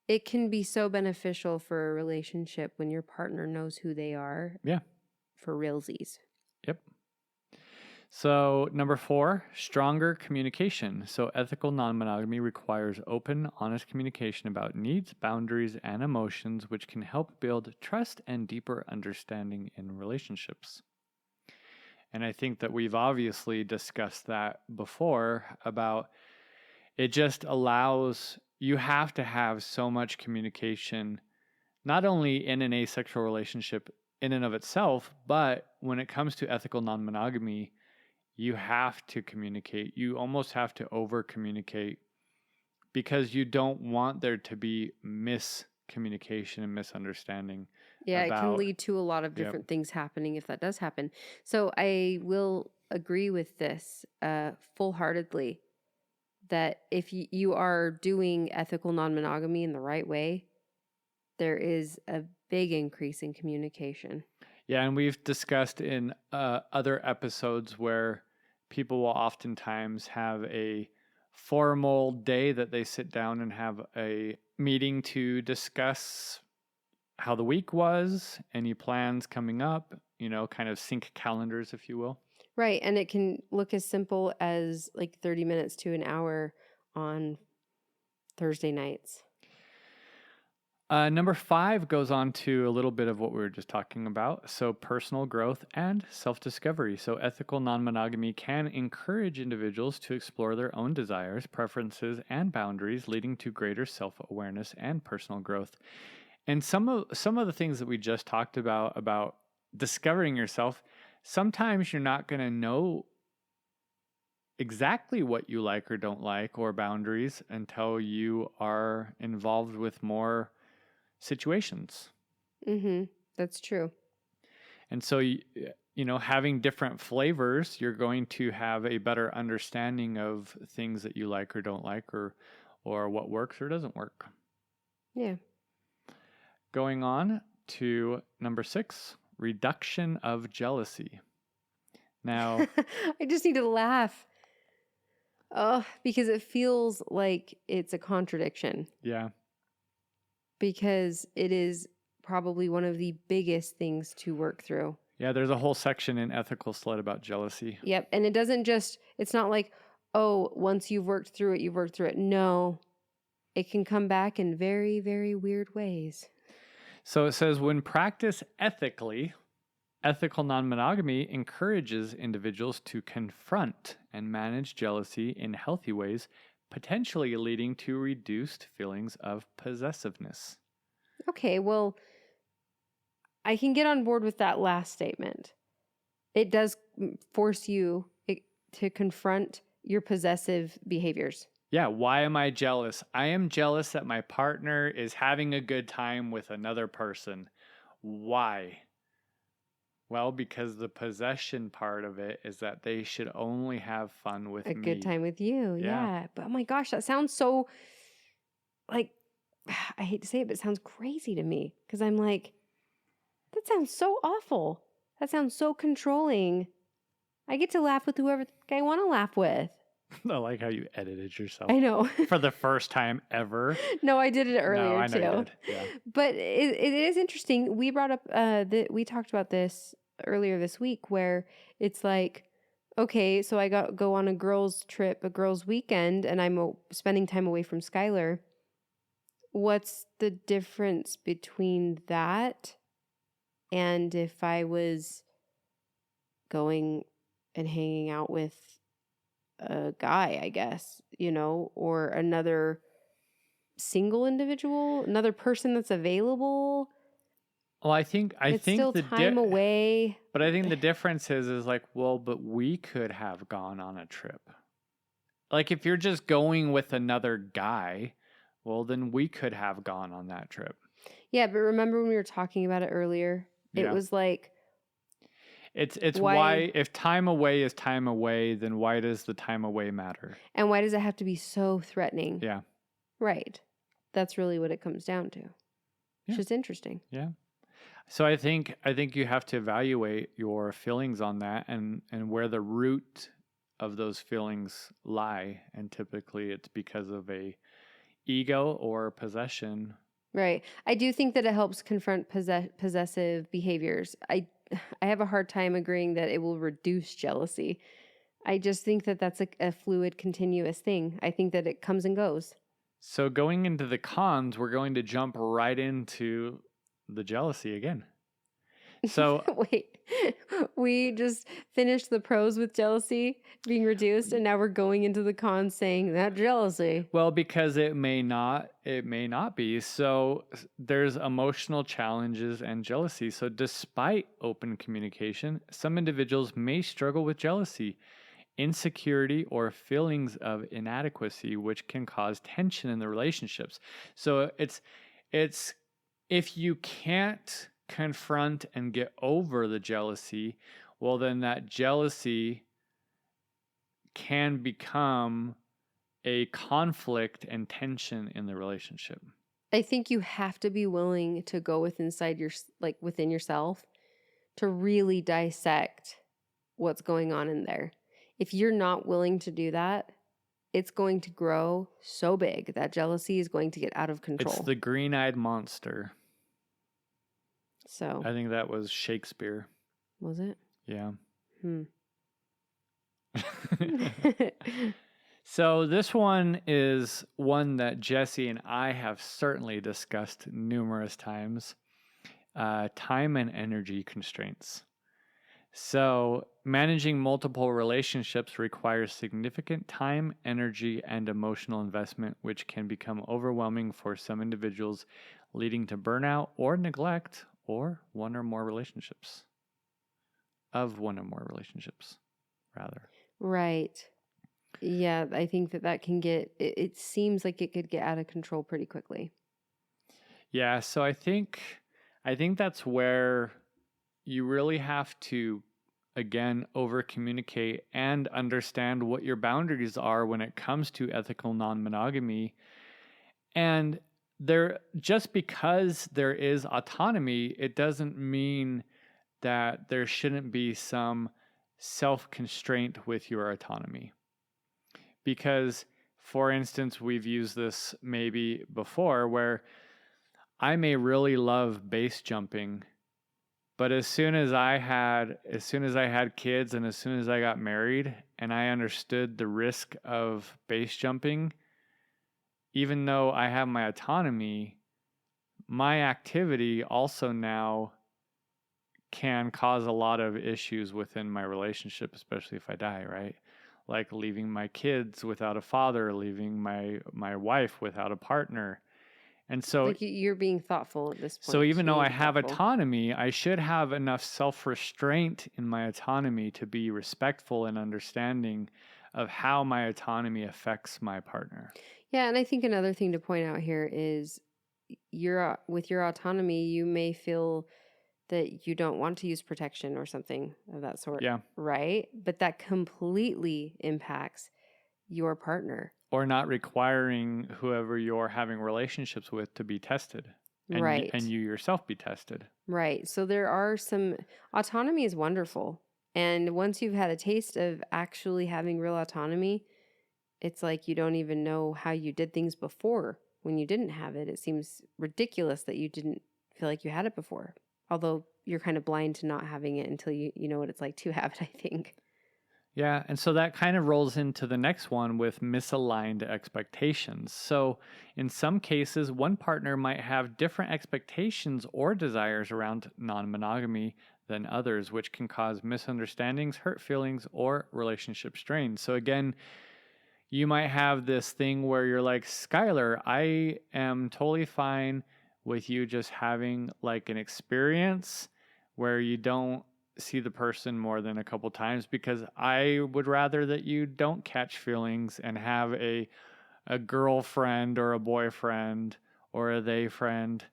It can be so beneficial for a relationship when your partner knows who they are. Yeah. For realsies. Yep. So, number 4, stronger communication. So, ethical non-monogamy requires open, honest communication about needs, boundaries, and emotions, which can help build trust and deeper understanding in relationships. And I think that we've obviously discussed that before about it just allows, you have to have so much communication, not only in an asexual relationship in and of itself, but when it comes to ethical non-monogamy, you have to communicate. You almost have to over-communicate because you don't want there to be miscommunication and misunderstanding. Yeah, it can lead to a lot of different things happening if that does happen. So I will agree with this full-heartedly, that if you are doing ethical non-monogamy in the right way, there is a big increase in communication. Yeah, and we've discussed in other episodes where people will oftentimes have a formal day that they sit down and have a meeting to discuss how the week was, any plans coming up, kind of sync calendars, if you will. Right, and it can look as simple as like 30 minutes to an hour on Thursday nights. Number 5 goes on to a little bit of what we were just talking about. So personal growth and self-discovery. So ethical non-monogamy can encourage individuals to explore their own desires, preferences, and boundaries, leading to greater self-awareness and personal growth. And some of the things that we just talked about discovering yourself, sometimes you're not going to know exactly what you like or don't like, or boundaries, until you are involved with more situations. That's true. And so, having different flavors, you're going to have a better understanding of things that you like or don't like, or what works or doesn't work. Yeah. Going on to number 6, reduction of jealousy. Now, I just need to laugh. Because it feels like it's a contradiction. Yeah. Because it is probably one of the biggest things to work through. Yeah, there's a whole section in Ethical Slut about jealousy. Yep. And it's not like, oh, once you've worked through it, you've worked through it. No, it can come back in very, very weird ways. So it says, when practiced ethically, ethical non-monogamy encourages individuals to confront and manage jealousy in healthy ways, potentially leading to reduced feelings of possessiveness. Okay, well, I can get on board with that last statement. It does force you to confront your possessive behaviors. Yeah, why am I jealous? I am jealous that my partner is having a good time with another person. Why? Well, because the possession part of it is that they should only have fun with me. A good time with you, yeah. But oh my gosh, that sounds so, like, I hate to say it, but it sounds crazy to me. Because I'm like, that sounds so awful. That sounds so controlling. I get to laugh with whoever I want to laugh with. I like how you edited yourself I know. for the first time ever. No, I did it earlier No, I know too. you did. Yeah. But it is interesting. We brought up we talked about this earlier this week, where it's like, okay, so I go on a girls' trip, a girls' weekend, and I'm spending time away from Skylar. What's the difference between that and if I was going and hanging out with a guy, I guess, or another single individual, another person that's available? Well, I think It's still time away. But I think the difference is like, well, but we could have gone on a trip. Like if you're just going with another guy, well, then we could have gone on that trip. Yeah, but remember when we were talking about it earlier? It was like, it's why if time away is time away, then why does the time away matter? And why does it have to be so threatening? Yeah. Right. That's really what it comes down to. It's just interesting. Yeah. So I think you have to evaluate your feelings on that and where the root of those feelings lie, and typically it's because of a ego or possession. Right. I do think that it helps confront possessive behaviors. I have a hard time agreeing that it will reduce jealousy. I just think that that's a fluid, continuous thing. I think that it comes and goes. So going into the cons, we're going to jump right into the jealousy again. So wait, we just finished the pros with jealousy being reduced, and now we're going into the cons saying that jealousy. Well, because it may not be. So there's emotional challenges and jealousy. So despite open communication, some individuals may struggle with jealousy, insecurity, or feelings of inadequacy, which can cause tension in the relationships. So it's if you can't confront and get over the jealousy, well, then that jealousy can become a conflict and tension in the relationship. I think you have to be willing to go within yourself to really dissect what's going on in there. If you're not willing to do that, it's going to grow so big that jealousy is going to get out of control. It's the green-eyed monster. So I think that was Shakespeare. Was it? Yeah. So this one is one that Jesse and I have certainly discussed numerous times. Time and energy constraints. So managing multiple relationships requires significant time, energy, and emotional investment, which can become overwhelming for some individuals, leading to burnout or neglect of one or more relationships, rather. Right. Yeah, I think that can get, it seems like it could get out of control pretty quickly. Yeah, so I think that's where you really have to, again, over communicate and understand what your boundaries are when it comes to ethical non-monogamy. And just because there is autonomy, it doesn't mean that there shouldn't be some self-constraint with your autonomy. Because, for instance, we've used this maybe before where I may really love base jumping, but as soon as I had kids and as soon as I got married and I understood the risk of base jumping, even though I have my autonomy, my activity also now can cause a lot of issues within my relationship, especially if I die, right? Like leaving my kids without a father, leaving my wife without a partner. And so like you're being thoughtful at this point. So even though I have autonomy, I should have enough self-restraint in my autonomy to be respectful and understanding of how my autonomy affects my partner. Yeah, and I think another thing to point out here is with your autonomy, you may feel that you don't want to use protection or something of that sort. Yeah. Right? But that completely impacts your partner. Or not requiring whoever you're having relationships with to be tested. Right. and you yourself be tested. Right. So there are some, autonomy is wonderful. And once you've had a taste of actually having real autonomy, it's like you don't even know how you did things before when you didn't have it. It seems ridiculous that you didn't feel like you had it before. Although you're kind of blind to not having it until you know what it's like to have it, I think. Yeah, and so that kind of rolls into the next one with misaligned expectations. So, in some cases, one partner might have different expectations or desires around non monogamy than others, which can cause misunderstandings, hurt feelings, or relationship strain. So, again, you might have this thing where you're like, Skylar, I am totally fine with you just having like an experience where you don't see the person more than a couple times, because I would rather that you don't catch feelings and have a girlfriend or a boyfriend or a they friend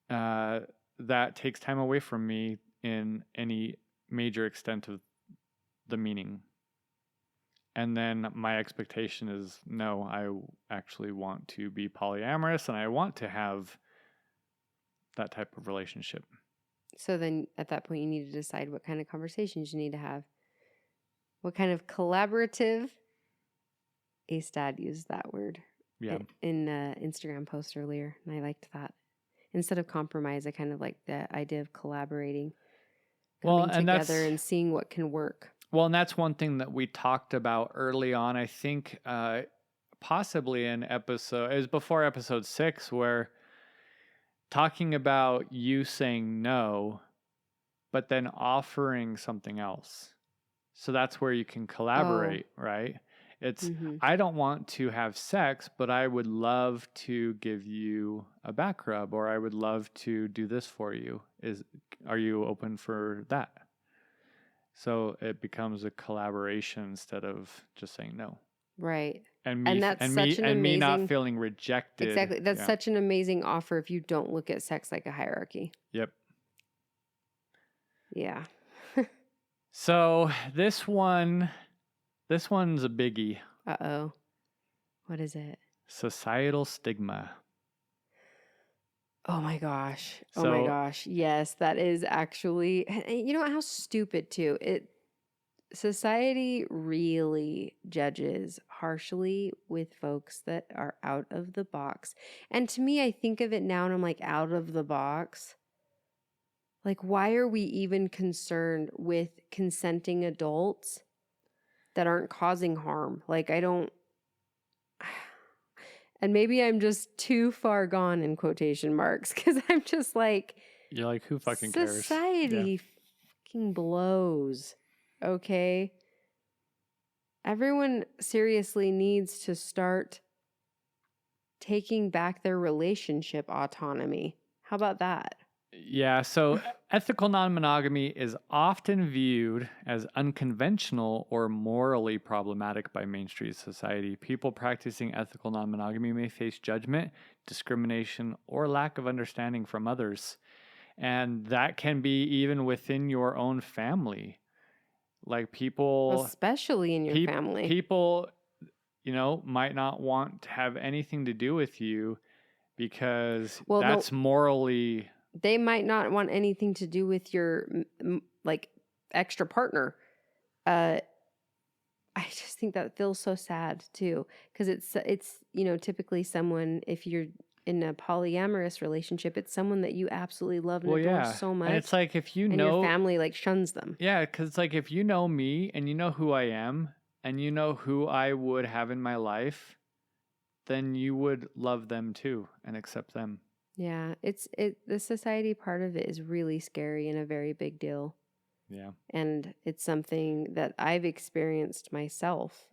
that takes time away from me in any major extent of the meaning. And then my expectation is, no, I actually want to be polyamorous and I want to have that type of relationship. So then at that point, you need to decide what kind of conversations you need to have. What kind of collaborative, Dad used that word in Instagram post earlier, and I liked that. Instead of compromise, I kind of like the idea of collaborating, coming together and seeing what can work. Well, and that's one thing that we talked about early on. I think possibly in it was before episode 6, where talking about you saying no, but then offering something else. So that's where you can collaborate, right? It's, I don't want to have sex, but I would love to give you a back rub, or I would love to do this for you. Are you open for that? So it becomes a collaboration instead of just saying no. Right. And me not feeling rejected. Exactly. That's such an amazing offer if you don't look at sex like a hierarchy. Yep. Yeah. So this one's a biggie. Uh-oh. What is it? Societal stigma. Oh my gosh. Oh my gosh. Yes, that is actually, you know how stupid too. Society really judges harshly with folks that are out of the box. And to me, I think of it now and I'm like, out of the box. Like, why are we even concerned with consenting adults that aren't causing harm? Like, I don't. And maybe I'm just too far gone in quotation marks, because I'm just like, you're like, who fucking cares? Society fucking blows. Okay. Everyone seriously needs to start taking back their relationship autonomy. How about that? Yeah, so ethical non-monogamy is often viewed as unconventional or morally problematic by mainstream society. People practicing ethical non-monogamy may face judgment, discrimination, or lack of understanding from others. And that can be even within your own family. Like people... Especially in your family. People, might not want to have anything to do with you because that's morally... They might not want anything to do with your like extra partner. I just think that feels so sad too, because it's typically someone, if you're in a polyamorous relationship, it's someone that you absolutely love and adore so much. And it's like, if you and your family like shuns them. Yeah, because it's like, if you know me and you know who I am and you know who I would have in my life, then you would love them too and accept them. Yeah, the society part of it is really scary and a very big deal. Yeah. And it's something that I've experienced myself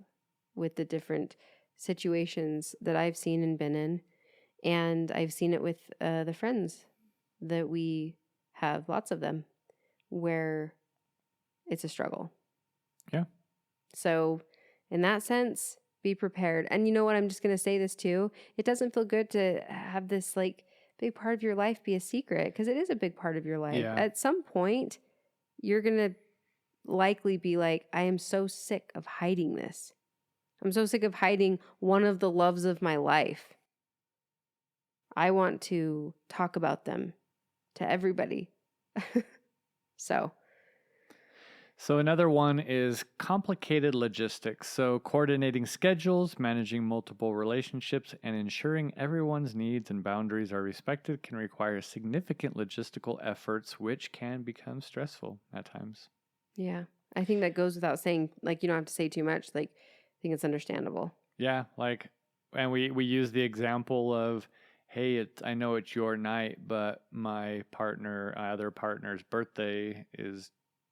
with the different situations that I've seen and been in. And I've seen it with the friends that we have, lots of them, where it's a struggle. Yeah. So in that sense, be prepared. And you know what? I'm just going to say this too. It doesn't feel good to have this like big part of your life be a secret, because it is a big part of your life. Yeah. At some point, you're going to likely be like, I am so sick of hiding this. I'm so sick of hiding one of the loves of my life. I want to talk about them to everybody. So another one is complicated logistics. So coordinating schedules, managing multiple relationships, and ensuring everyone's needs and boundaries are respected can require significant logistical efforts, which can become stressful at times. yeah, I think that goes without saying. Like, you don't have to say too much. Like, I think it's understandable. Yeah, like, and we use the example of, hey, I know it's your night, but my other partner's birthday is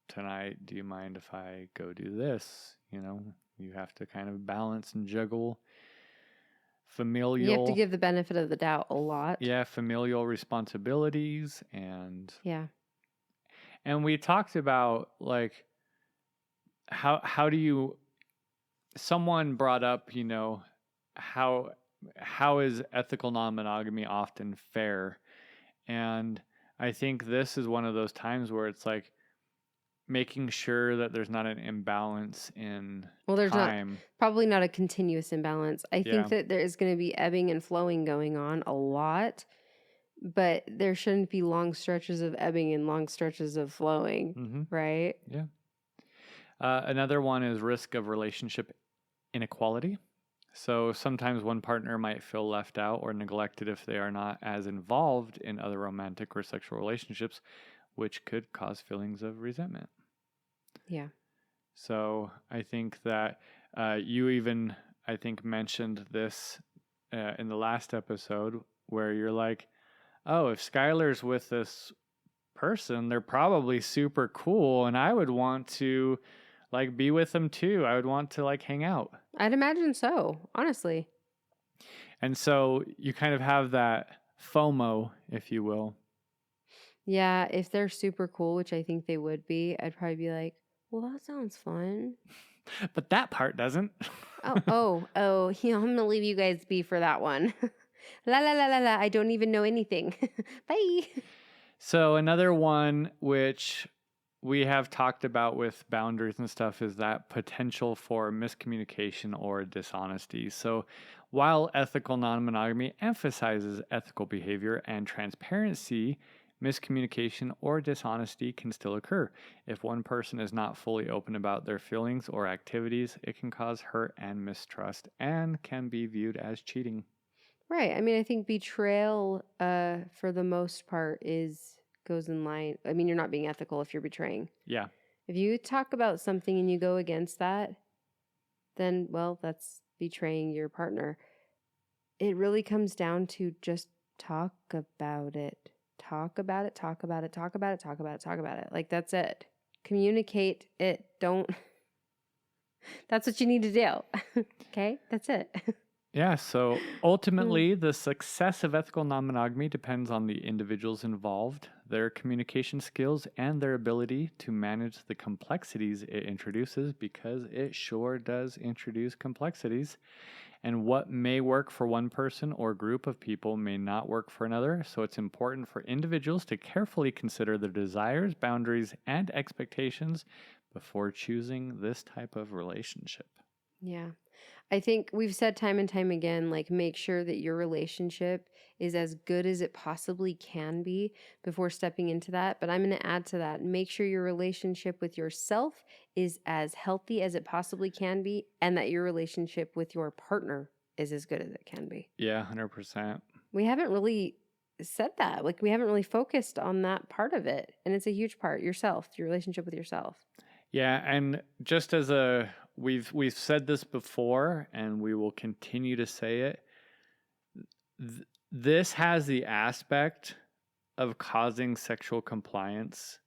tonight. Do you mind if I go do this? You have to kind of balance and juggle familial. You have to give the benefit of the doubt a lot. Yeah, familial responsibilities and we talked about like how do you. Someone brought up, how is ethical non-monogamy often fair? And I think this is one of those times where it's like making sure that there's not an imbalance in there's time. Probably not a continuous imbalance. I think that there is going to be ebbing and flowing going on a lot, but there shouldn't be long stretches of ebbing and long stretches of flowing, right? Yeah. Another one is risk of relationship inequality. So sometimes one partner might feel left out or neglected if they are not as involved in other romantic or sexual relationships, which could cause feelings of resentment. Yeah. So I think that you even, I think, mentioned this in the last episode where you're like, oh, if Skylar's with this person, they're probably super cool and I would want to like be with them too. I would want to like hang out. I'd imagine so, honestly. And so you kind of have that FOMO, if you will. Yeah, if they're super cool, which I think they would be, I'd probably be like, well, that sounds fun. But that part doesn't. I'm going to leave you guys be for that one. La la la la la, I don't even know anything. Bye. So another one which we have talked about with boundaries and stuff is that potential for miscommunication or dishonesty. So while ethical non-monogamy emphasizes ethical behavior and transparency, miscommunication or dishonesty can still occur. If one person is not fully open about their feelings or activities, it can cause hurt and mistrust and can be viewed as cheating. Right. I mean, I think betrayal, for the most part, goes in line. I mean, you're not being ethical if you're betraying. Yeah. If you talk about something and you go against that, then, well, that's betraying your partner. It really comes down to just talk about it. Talk about it, talk about it, talk about it, talk about it, talk about it. Like, that's it. Communicate it. Don't. That's what you need to do. Okay? That's it. Yeah, so ultimately, the success of ethical non-monogamy depends on the individuals involved, their communication skills, and their ability to manage the complexities it introduces, because it sure does introduce complexities. And what may work for one person or group of people may not work for another, so it's important for individuals to carefully consider their desires, boundaries, and expectations before choosing this type of relationship. Yeah. I think we've said time and time again, like, make sure that your relationship is as good as it possibly can be before stepping into that. But I'm going to add to that, make sure your relationship with yourself is as healthy as it possibly can be, and that your relationship with your partner is as good as it can be. Yeah, 100%. We haven't really said that. Like, we haven't really focused on that part of it. And it's a huge part, yourself, your relationship with yourself. Yeah, and just as we've said this before, and we will continue to say it. This has the aspect of causing sexual compliance,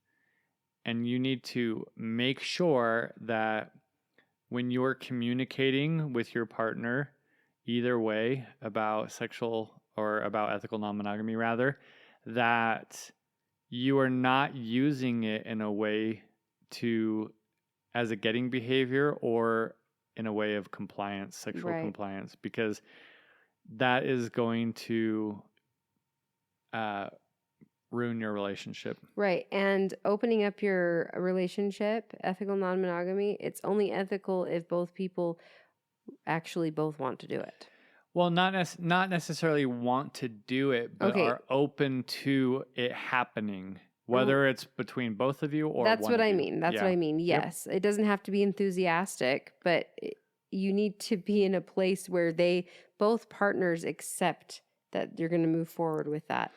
and you need to make sure that when you're communicating with your partner, either way, about sexual or about ethical non-monogamy, rather, that you are not using it in a way as a getting behavior or in a way of compliance, sexual compliance, because that is going to ruin your relationship. Right. And opening up your relationship, ethical non-monogamy, it's only ethical if both people actually both want to do it. Well, not necessarily want to do it, but Okay. are open to it happening, whether it's between both of you or That's one what of I you. mean. That's Yeah. what I mean. Yep. Yes. It doesn't have to be enthusiastic, but you need to be in a place where both partners accept that you're going to move forward with that,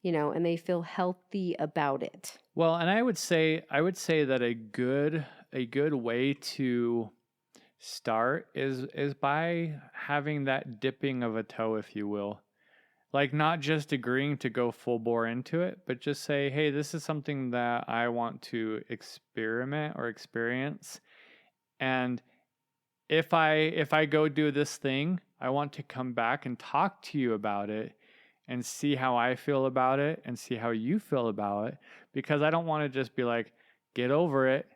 and they feel healthy about it. Well, and I would say that a good way to start is by having that dipping of a toe, if you will. Like, not just agreeing to go full bore into it, but just say, hey, this is something that I want to experiment or experience. And if I go do this thing, I want to come back and talk to you about it and see how I feel about it and see how you feel about it. Because I don't want to just be like, get over it.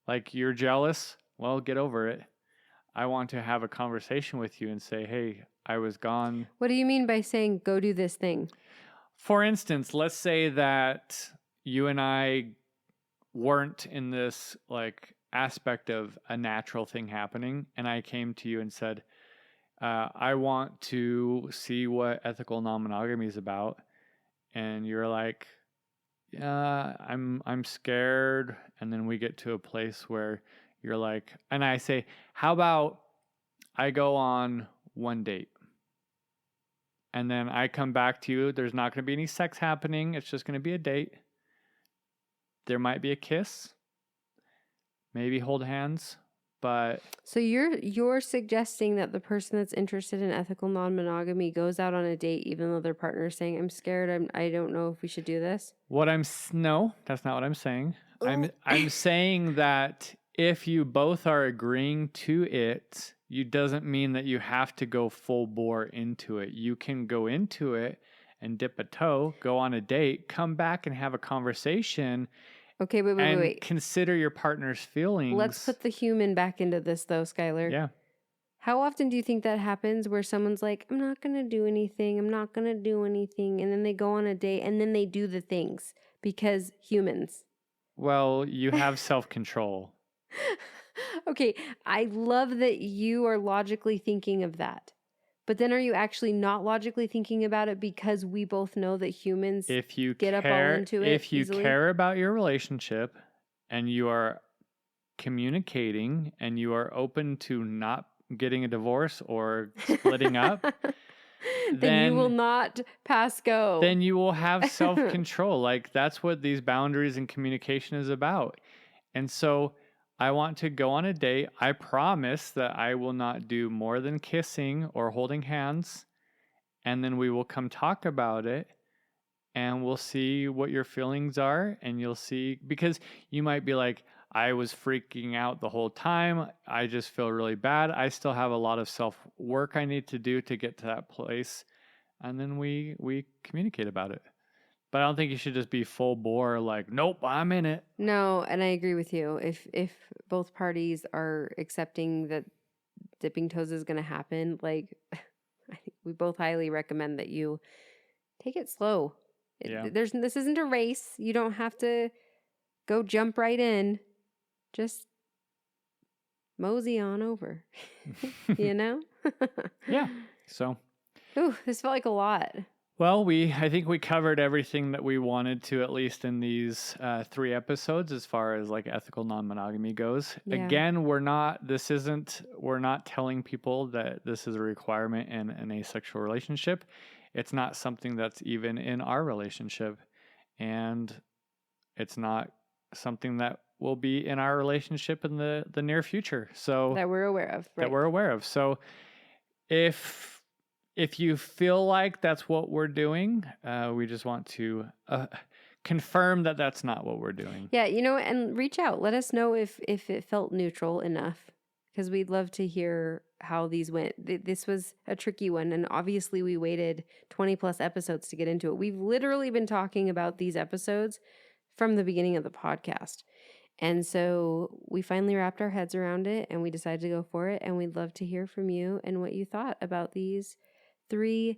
Like, you're jealous. Well, get over it. I want to have a conversation with you and say, hey, I was gone. What do you mean by saying go do this thing? For instance, let's say that you and I weren't in this like aspect of a natural thing happening, and I came to you and said, I want to see what ethical non-monogamy is about. And you're like, yeah, I'm scared. And then we get to a place where you're like, and I say, how about I go on one date? And then I come back to you. There's not going to be any sex happening. It's just going to be a date. There might be a kiss, maybe hold hands, but So you're suggesting that the person that's interested in ethical non-monogamy goes out on a date even though their partner is saying, I'm scared, I don't know if we should do this? no, that's not what I'm saying. I'm saying that if you both are agreeing to it, it doesn't mean that you have to go full bore into it. You can go into it and dip a toe, go on a date, come back and have a conversation. Okay, wait. Consider your partner's feelings. Let's put the human back into this, though, Skylar. Yeah. How often do you think that happens where someone's like, I'm not going to do anything. I'm not going to do anything. And then they go on a date and then they do the things because humans. Well, you have self-control. Okay, I love that you are logically thinking of that. But then are you actually not logically thinking about it because we both know that humans get up all into it if you easily? care about your relationship and you are communicating and you are open to not getting a divorce or splitting up, then you will not pass go. Then you will have self-control. Like, that's what these boundaries and communication is about. And so I want to go on a date. I promise that I will not do more than kissing or holding hands. And then we will come talk about it and we'll see what your feelings are. And you'll see, because you might be like, I was freaking out the whole time. I just feel really bad. I still have a lot of self-work I need to do to get to that place. And then we communicate about it. But I don't think you should just be full bore like, nope, I'm in it. No, and I agree with you. If both parties are accepting that dipping toes is going to happen, like I think we both highly recommend that you take it slow. This isn't a race. You don't have to go jump right in. Just mosey on over. You know? Yeah. So. Ooh, this felt like a lot. Well, I think we covered everything that we wanted to, at least in these 3 episodes, as far as like ethical non-monogamy goes. Yeah. Again, we're not telling people that this is a requirement in an asexual relationship. It's not something that's even in our relationship, and it's not something that will be in our relationship in the near future. So that we're aware of. Right. That we're aware of. So if you feel like that's what we're doing, we just want to confirm that that's not what we're doing. Yeah, and reach out. Let us know if it felt neutral enough, because we'd love to hear how these went. This was a tricky one, and obviously we waited 20 plus episodes to get into it. We've literally been talking about these episodes from the beginning of the podcast. And so we finally wrapped our heads around it and we decided to go for it. And we'd love to hear from you and what you thought about these 3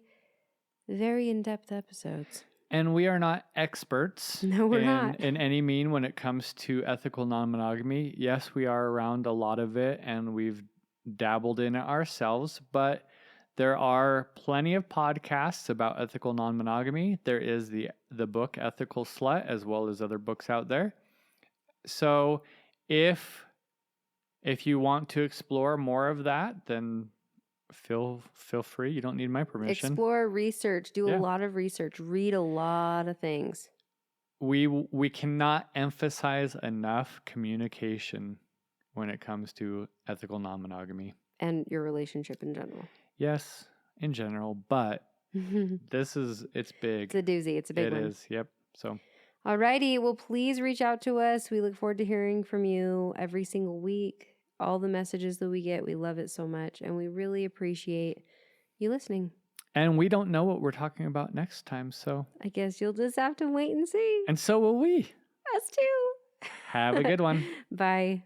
very in-depth episodes. And we are not experts. No, we're not. In any mean when it comes to ethical non-monogamy. Yes, we are around a lot of it and we've dabbled in it ourselves, but There are plenty of podcasts about ethical non-monogamy. There is the book Ethical Slut, as well as other books out there. So if you want to explore more of that, then feel free. You don't need my permission. Explore, research, do Yeah. a lot of research, read a lot of things. We cannot emphasize enough communication when it comes to ethical non-monogamy. And your relationship in general. Yes, in general, but it's big. It's a doozy. It's a big one. It is, yep. So, alrighty. Well, please reach out to us. We look forward to hearing from you every single week. All the messages that we get, we love it so much. And we really appreciate you listening. and we don't know what we're talking about next time, so. I guess you'll just have to wait and see. And so will we. Us too. Have a good one. Bye.